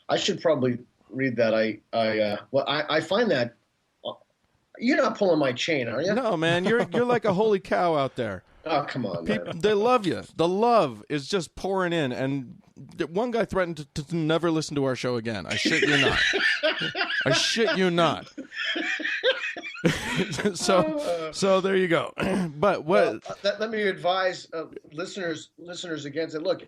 I should probably read that. I find that you're not pulling my chain, are you? No, man, you're like a holy cow out there. Oh, come on, man. They love you. The love is just pouring in, and one guy threatened to never listen to our show again. I shit you not. I shit you not. So there you go. But what? Let me advise listeners against it. Look.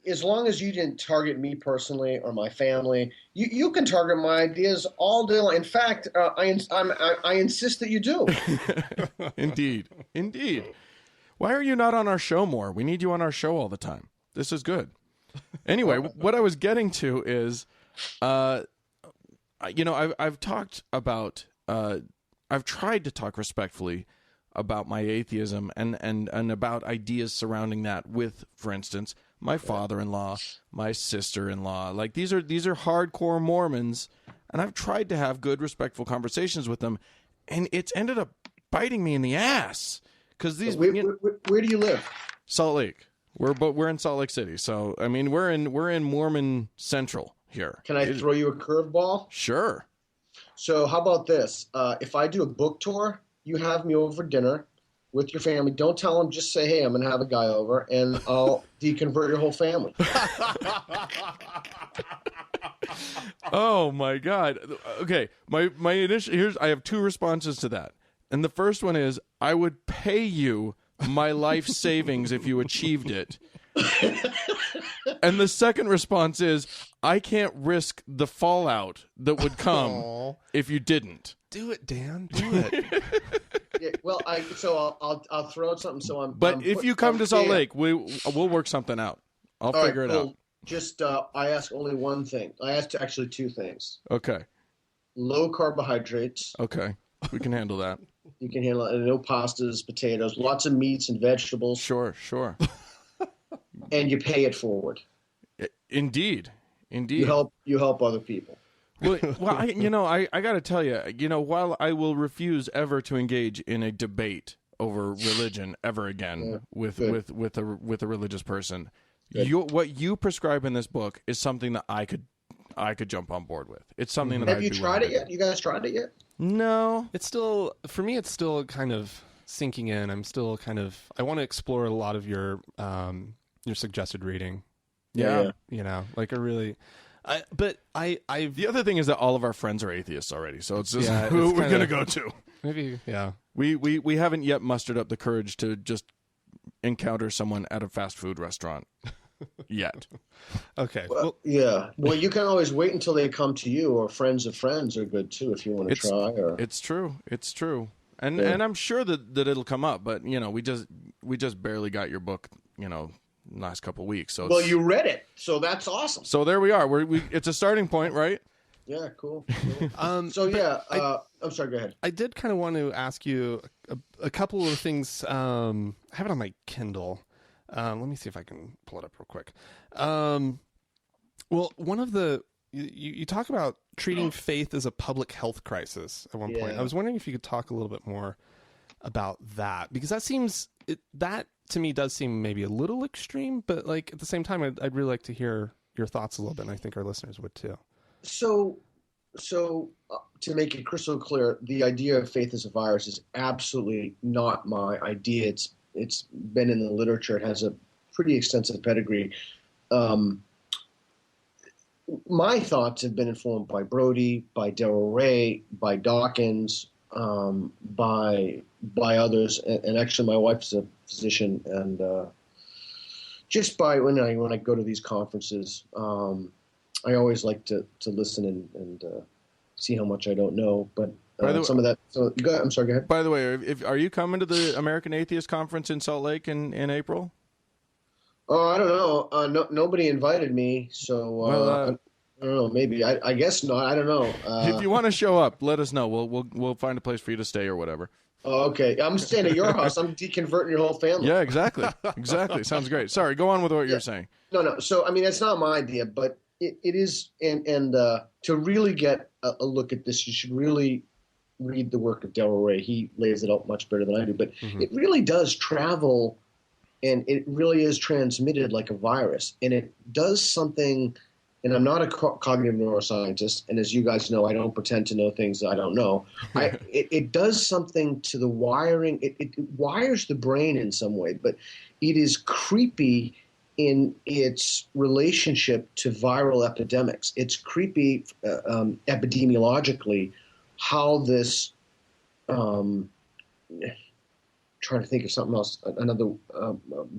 As long as you didn't target me personally or my family, you can target my ideas all day long. In fact, I insist that you do. Indeed. Why are you not on our show more? We need you on our show all the time. This is good. Anyway, what I was getting to is, I've talked about. I've tried to talk respectfully about my atheism and about ideas surrounding that with, for instance, my father-in-law, my sister-in-law. Like these are hardcore Mormons, and I've tried to have good, respectful conversations with them, and it's ended up biting me in the ass because these. Where do you live? Salt Lake. We're in Salt Lake City, so I mean we're in Mormon Central here. Can I throw you a curveball? Sure. So how about this? If I do a book tour, you have me over for dinner with your family. Don't tell them. Just say, hey, I'm going to have a guy over, and I'll deconvert your whole family. Oh, my God. Okay, my initial I have two responses to that. And the first one is, I would pay you my life savings if you achieved it. And the second response is, I can't risk the fallout that would come if you didn't. Do it, Dan. Do it. Yeah, well, I'll throw out something. So But if you come to Salt Lake, we'll work something out. I'll figure it out. Just I ask only one thing. I asked actually two things. Okay. Low carbohydrates. Okay. We can handle that. You can handle it. No pastas, potatoes, lots of meats and vegetables. Sure. And you pay it forward. Indeed. You help other people. Well, I got to tell you, while I will refuse ever to engage in a debate over religion ever again with a religious person, what you prescribe in this book is something that I could jump on board with. It's something that have you tried it yet? You guys tried it yet? No, It's still, for me, it's still kind of sinking in. I'm still I want to explore a lot of your suggested reading. Yeah. Like a really, but The other thing is that all of our friends are atheists already, so it's just Yeah, who it's we're kinda- gonna go to. maybe, yeah. We haven't yet mustered up the courage to just encounter someone at a fast food restaurant yet. Okay. Well, yeah. Well, you can always wait until they come to you, or friends of friends are good too if you want to try. Or It's true, and I'm sure that it'll come up, but we just barely got your book, last couple weeks. So you read it, so that's awesome. So there we are. It's a starting point, right? Yeah, cool. I'm sorry. Go ahead. I did kind of want to ask you a couple of things. I have it on my Kindle. Let me see if I can pull it up real quick. Well, one of the you talk about treating faith as a public health crisis at one point. Yeah. I was wondering if you could talk a little bit more about that, because that to me does seem maybe a little extreme, but like at the same time, I'd really like to hear your thoughts a little bit, and I think our listeners would too. So to make it crystal clear, the idea of faith as a virus is absolutely not my idea. It's been in the literature. It has a pretty extensive pedigree. My thoughts have been informed by Brody, by Del Rey, by Dawkins, by others, and actually my wife's a physician, and just by when I go to these conferences, I always like to listen and see how much I don't know. But some of that. So I'm sorry. Go ahead. By the way, are you coming to the American Atheist Conference in Salt Lake in April? Oh, I don't know. Nobody invited me, so I don't know. Maybe I guess not. I don't know. If you want to show up, let us know. We'll find a place for you to stay or whatever. Oh, okay. I'm staying at your house. I'm deconverting your whole family. Yeah, exactly. Sounds great. Sorry, go on with what you're saying. No. So I mean, that's not my idea, but it is. And to really get a look at this, you should really read the work of Del Rey. He lays it out much better than I do. But it really does travel. And it really is transmitted like a virus. And it does something, and I'm not a cognitive neuroscientist, and as you guys know, I don't pretend to know things that I don't know. It does something to the wiring. It wires the brain in some way, but it is creepy in its relationship to viral epidemics. It's creepy epidemiologically how this trying to think of something else, another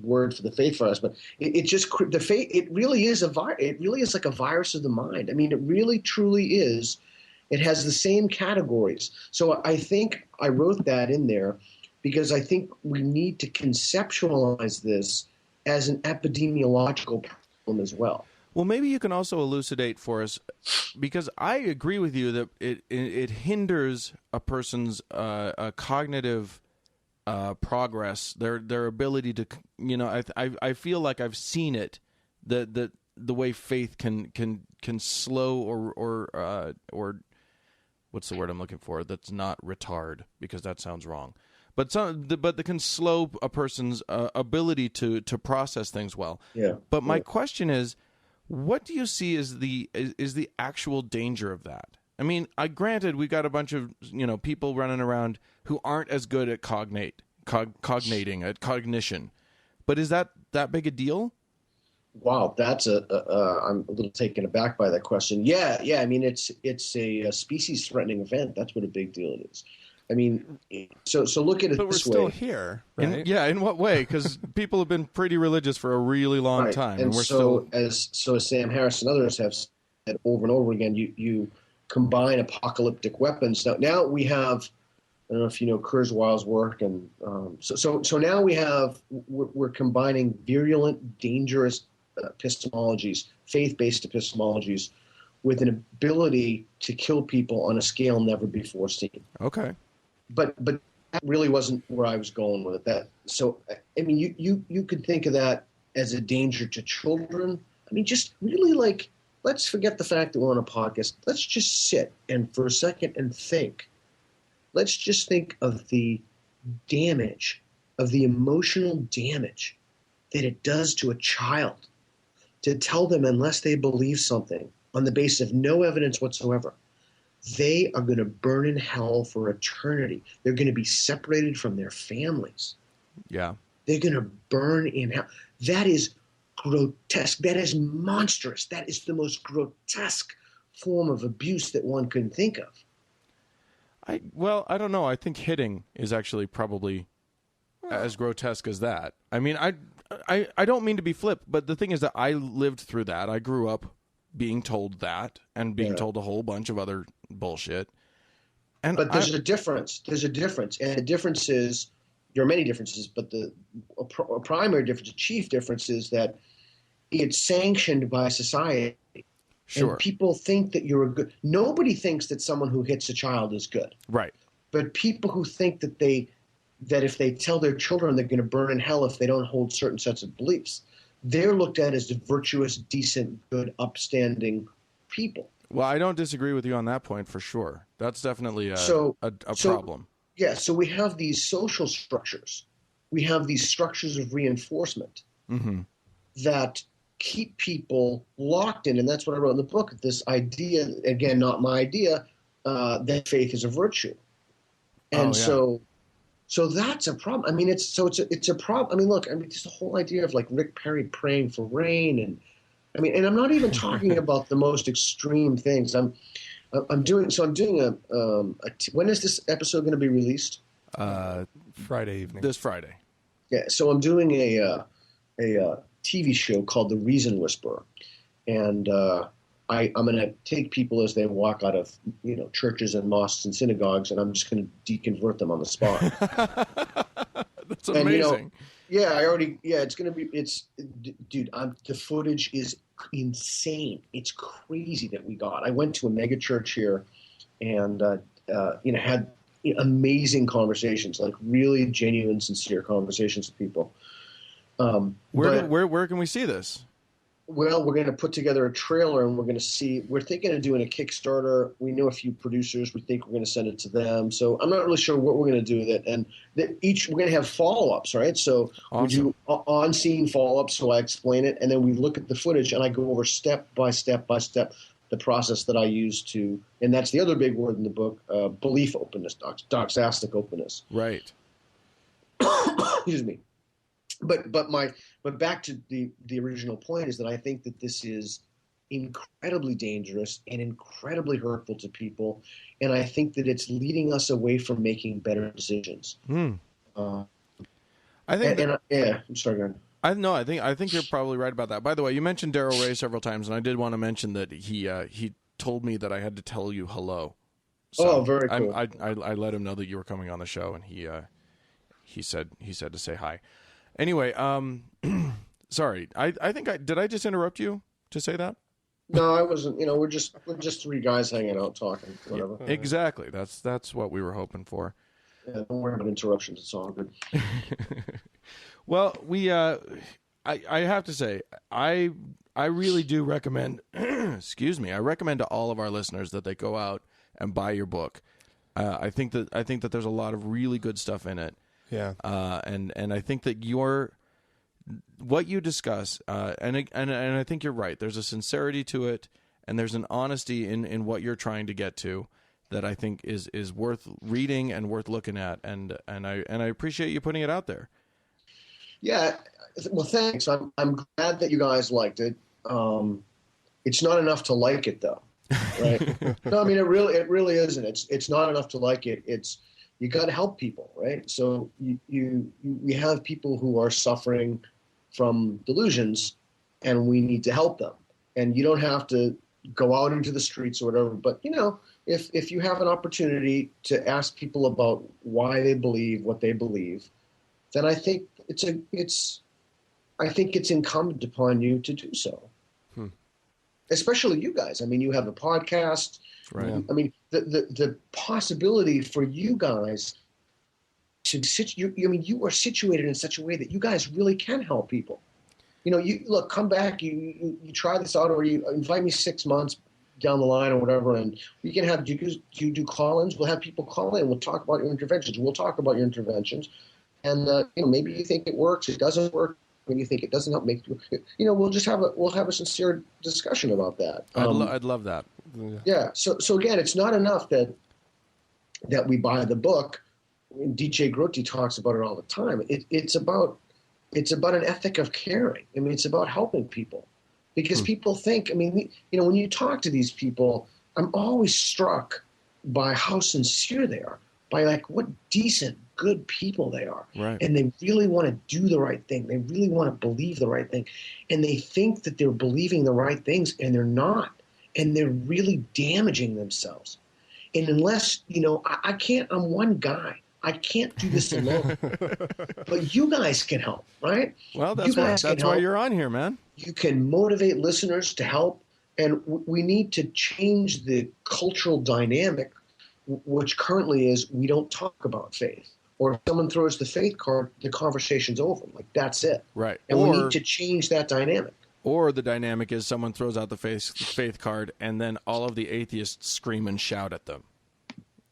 word for the faith virus, but the faith. It really is It really is like a virus of the mind. I mean, it really truly is. It has the same categories. So I think I wrote that in there because I think we need to conceptualize this as an epidemiological problem as well. Well, maybe you can also elucidate for us, because I agree with you that it hinders a person's cognitive progress, their ability to, I feel like I've seen it, the way faith can slow or what's the word I'm looking for? That's not retard, because that sounds wrong. But that can slow a person's ability to process things well. Yeah. But my question is, what do you see as the actual danger of that? I mean, granted, we got a bunch of people running around who aren't as good at cognating, at cognition, but is that big a deal? Wow, that's I'm a little taken aback by that question. Yeah. I mean, it's a species-threatening event. That's what a big deal it is. I mean, so look at it but this we're way. still here, right? In what way? Because people have been pretty religious for a really long time, and we're so still. as Sam Harris and others have said over and over again, you combine apocalyptic weapons. Now we have. I don't know if you know Kurzweil's work, and so now we're combining virulent, dangerous epistemologies, faith-based epistemologies, with an ability to kill people on a scale never before seen. Okay. But that really wasn't where I was going with it. So I mean, you could think of that as a danger to children. I mean, just really like, let's forget the fact that we're on a podcast. Let's just sit and for a second and think. Let's just think of the damage, of the emotional damage that it does to a child to tell them, unless they believe something on the basis of no evidence whatsoever, they are going to burn in hell for eternity. They're going to be separated from their families. Yeah. They're going to burn in hell. That is grotesque. That is monstrous. That is the most grotesque form of abuse that one can think of. I don't know. I think hitting is actually probably as grotesque as that. I mean, I don't mean to be flip, but the thing is that I lived through that. I grew up being told that and being told a whole bunch of other bullshit. But there's a difference. There's a difference. And the difference is, there are many differences, but a primary difference, a chief difference is that it's sanctioned by society. Sure. And people think that you're a good. Nobody thinks that someone who hits a child is good. Right. But people who think that if they tell their children they're going to burn in hell if they don't hold certain sets of beliefs, they're looked at as virtuous, decent, good, upstanding people. Well, I don't disagree with you on that point for sure. That's definitely a problem. Yeah, so we have these social structures. We have these structures of reinforcement that keep people locked in, and that's what I wrote in the book. This idea, again, not my idea, that faith is a virtue, and so that's a problem. I mean, it's a problem. I mean, look, I mean, just the whole idea of like Rick Perry praying for rain, and I mean, and I'm not even talking about the most extreme things. I'm doing when is this episode going to be released? Friday evening. This Friday. Yeah, so I'm doing a TV show called The Reason Whisperer, and I'm going to take people as they walk out of churches and mosques and synagogues, and I'm just going to deconvert them on the spot. That's amazing. And, it's going to be dude. The footage is insane. It's crazy that we got. I went to a mega church here, and had amazing conversations, like really genuine, sincere conversations with people. Where can we see this? Well, we're going to put together a trailer, and we're thinking of doing a Kickstarter. We know a few producers. We think we're going to send it to them. So I'm not really sure what we're going to do with it. And we're going to have follow-ups, right? So we do on-scene follow-ups, so I explain it, and then we look at the footage, and I go over step by step by step the process that I use to, and that's the other big word in the book, belief openness, doxastic openness. Right. Excuse me. But back to the original point is that I think that this is incredibly dangerous and incredibly hurtful to people, and I think that it's leading us away from making better decisions. I think. I'm sorry, go ahead. I think you're probably right about that. By the way, you mentioned Daryl Ray several times, and I did want to mention that he told me that I had to tell you hello. So very cool. I let him know that you were coming on the show, and he said to say hi. Anyway, sorry. I think did I just interrupt you to say that? No, I wasn't. We're just three guys hanging out talking, whatever. Yeah, exactly. That's what we were hoping for. Yeah, don't worry about interruptions. It's all good. Well, I have to say, I really do recommend. Excuse me. I recommend to all of our listeners that they go out and buy your book. I think that there's a lot of really good stuff in it. Yeah. And I think that what you discuss, and I think you're right. There's a sincerity to it, and there's an honesty in what you're trying to get to that I think is worth reading and worth looking at. And I appreciate you putting it out there. Yeah. Well, thanks. I'm glad that you guys liked it. It's not enough to like it, though. Right? No, I mean, it really isn't. It's not enough to like it. You got to help people, right? So we have people who are suffering from delusions, and we need to help them. And you don't have to go out into the streets or whatever, but if you have an opportunity to ask people about why they believe what they believe, then I think it's incumbent upon you to do so. Especially you guys. I mean, you have a podcast. Right. I mean, the possibility for you guys you are situated in such a way that you guys really can help people. You look, come back, you try this out, or you invite me 6 months down the line or whatever, and we can have you do call-ins. We'll have people call in. We'll talk about your interventions. We'll talk about your interventions, and maybe you think it works, it doesn't work. When you think it doesn't help, we'll just have a sincere discussion about that. I'd love that. Yeah. So again, it's not enough that we buy the book. DJ Grotti talks about it all the time. It's about an ethic of caring. I mean, it's about helping people, because people think. I mean, when you talk to these people, I'm always struck by how sincere they are, by like what decent, good people they are. Right. And they really want to do the right thing. They really want to believe the right thing. And they think that they're believing the right things, and they're not. And they're really damaging themselves. And unless, I can't, I'm one guy. I can't do this alone. But you guys can help, right? Well, that's why you're on here, man. You can motivate listeners to help. And we need to change the cultural dynamic, which currently is we don't talk about faith. Or if someone throws the faith card, the conversation's over. Like, that's it. Right. And we need to change that dynamic. Or the dynamic is someone throws out the faith card, and then all of the atheists scream and shout at them.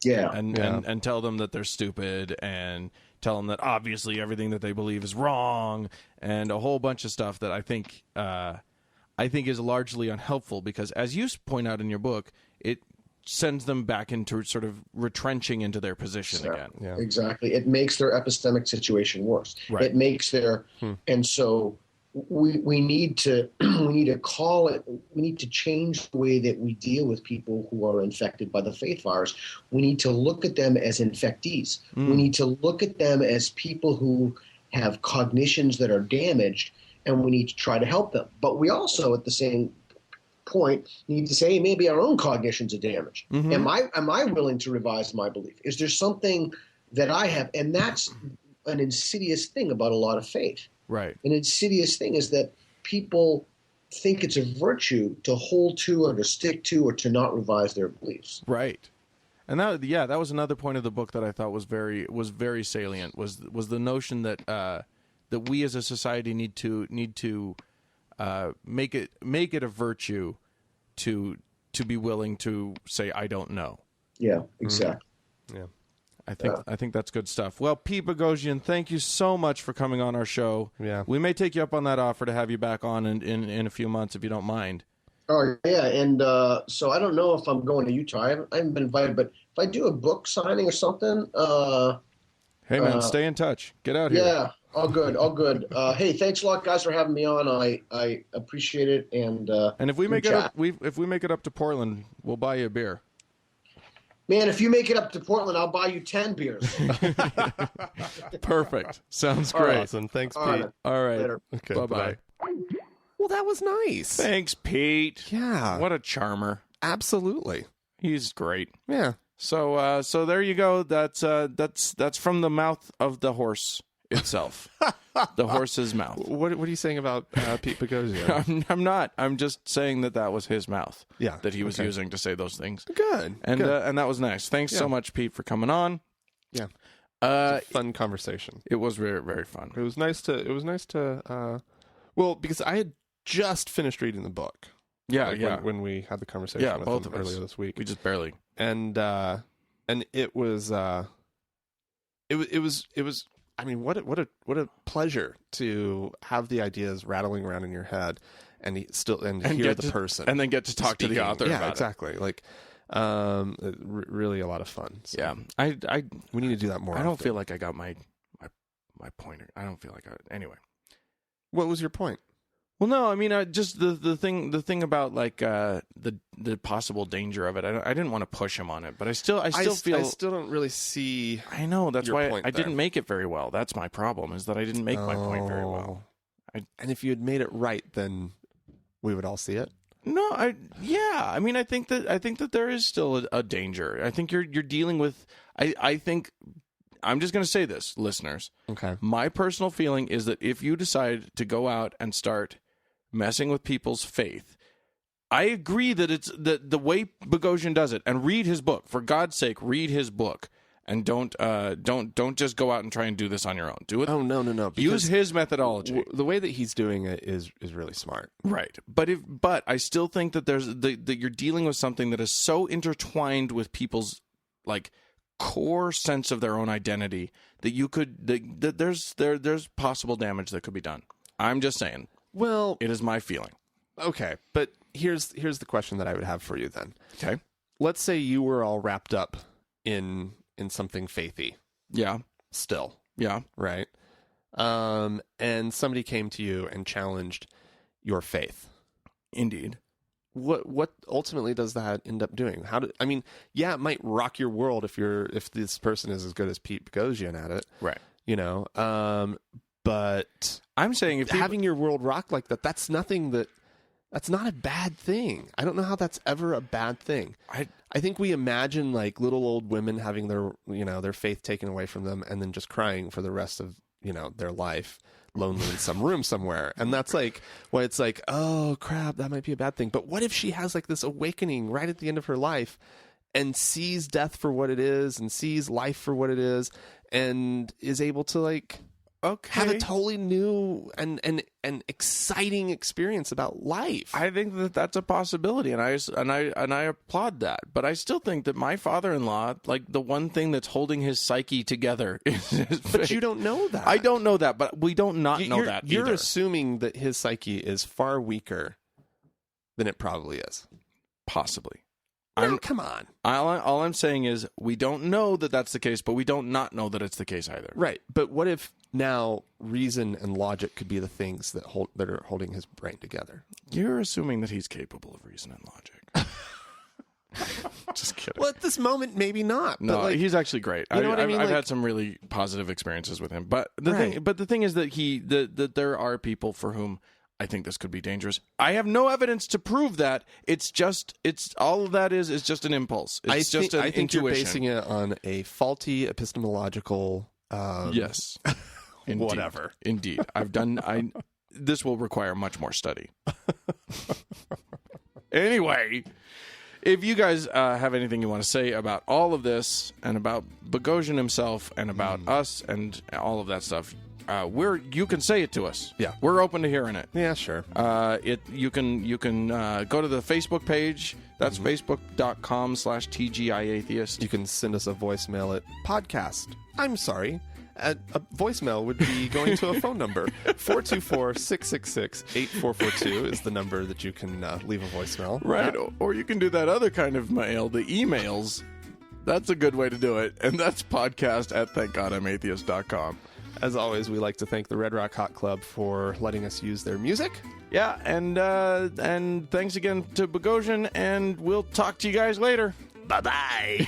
Yeah. And tell them that they're stupid, and tell them that obviously everything that they believe is wrong, and a whole bunch of stuff that I think I think is largely unhelpful because, as you point out in your book, it sends them back into sort of retrenching into their position again. Yeah. Exactly. It makes their epistemic situation worse. Right. It makes their and so we need to call it. We need to change the way that we deal with people who are infected by the faith virus. We need to look at them as infectees. We need to look at them as people who have cognitions that are damaged, and we need to try to help them. But we also, at the same point, need to say, hey, maybe our own cognitions are damaged. Am I willing to revise my belief? Is there something that I have? And that's an insidious thing about a lot of faith. Right. An insidious thing is that people think it's a virtue to hold to or to stick to or to not revise their beliefs. Right. And that was another point of the book that I thought was very salient was the notion that that we as a society need to make it a virtue to be willing to say I don't know. Yeah, exactly. Yeah. I think that's good stuff. Well, Pete Boghossian, thank you so much for coming on our show. Yeah. We may take you up on that offer to have you back on in a few months if you don't mind. Oh, yeah, and so I don't know if I'm going to Utah. I haven't been invited, but if I do a book signing or something... hey, man, stay in touch. Get out here. Yeah, all good. Hey, thanks a lot, guys, for having me on. I appreciate it. And if we make it up to Portland, we'll buy you a beer. Man, if you make it up to Portland, I'll buy you 10 beers. Perfect. Sounds great. Awesome. Thanks, All Pete. right. All right. Later. Okay. Bye-bye. Well, that was nice. Thanks, Pete. Yeah. What a charmer. Absolutely. He's great. Yeah. So there you go. That's from the mouth of the horse itself. The horse's mouth. What are you saying about Pete Boghossian? I'm not. I'm just saying that was his mouth. Yeah. That he was using to say those things. Good. And Good. and that was nice. Thanks so much, Pete, for coming on. Yeah. It was a fun conversation. It was very, very fun. It was nice to. Well, because I had just finished reading the book. Yeah, like when we had the conversation with both him of us earlier this week. We just barely. And it was I mean, what a pleasure to have the ideas rattling around in your head and hear the person and then get to talk speaking. to the author. Yeah, about exactly. Like, really a lot of fun. So yeah, we need to do that more. I don't often. feel like I got my pointer. I don't feel like anyway. What was your point? Well, no, I mean, just the thing about like the possible danger of it. I didn't want to push him on it, but I still feel I still don't really see. I know that's your why point I there. didn't make it very well. That's my problem is that I didn't make my point very well. And if you had made it right, then we would all see it. No, I mean, I think that there is still a danger. I think you're dealing with. I think I'm just going to say this, listeners. Okay. My personal feeling is that if you decide to go out and start messing with people's faith, I agree that it's the way Boghossian does it. And read his book, for God's sake. Read his book, and don't just go out and try and do this on your own. Do it. Oh no. Use his methodology. The way that he's doing it is really smart. Right. But I still think that that you're dealing with something that is so intertwined with people's like core sense of their own identity that there's possible damage that could be done. I'm just saying. Well, It is my feeling. okay, but here's the question that I would have for you then. Okay. Let's say you were all wrapped up in something faithy Yeah. still, Yeah. right? And somebody came to you and challenged your faith. Indeed. What ultimately does that end up doing? It might rock your world if this person is as good as Pete Boghossian at it, Right. you know. But I'm saying if having your world rocked like that's nothing that's not a bad thing. I don't know how that's ever a bad thing. I think we imagine like little old women having their faith taken away from them and then just crying for the rest of, their life, lonely in some room somewhere. And that's like, well, it's like, oh crap, that might be a bad thing. But what if she has like this awakening right at the end of her life and sees death for what it is and sees life for what it is and is able to like have a totally new and exciting experience about life. I think that that's a possibility, and I applaud that. But I still think that my father-in-law, like the one thing that's holding his psyche together, is his But faith. you don't know that. I don't know that, but we don't know that You're either. assuming that his psyche is far weaker then it probably is. Possibly. No, come on. All I'm saying is we don't know that that's the case, but we don't not know that it's the case either. Right. But what if now reason and logic could be the things that are holding his brain together? You're assuming that he's capable of reason and logic. Just kidding. Well, at this moment, maybe not. No, but he's actually great. You know what I mean? I've Like, had some really positive experiences with him. But the Right. thing is that that there are people for whom I think this could be dangerous. I have no evidence to prove that. It's all of that is just an impulse. It's just an I think intuition. you're basing it on a faulty epistemological. Yes. Indeed. Whatever. Indeed. This will require much more study. Anyway, if you guys have anything you want to say about all of this and about Boghossian himself and about us and all of that stuff, you can say it to us. Yeah. We're open to hearing it. Yeah, sure. You can go to the Facebook page. That's facebook.com/TGIAtheist. You can send us a voicemail at podcast. I'm sorry. A voicemail would be going to a phone number. 424-666-8442 is the number that you can leave a voicemail. Right. Or you can do that other kind of mail, the emails. That's a good way to do it. And that's podcast@thankgodimatheist.com. As always, we like to thank the Red Rock Hot Club for letting us use their music. Yeah, and thanks again to Boghossian, and we'll talk to you guys later. Bye-bye.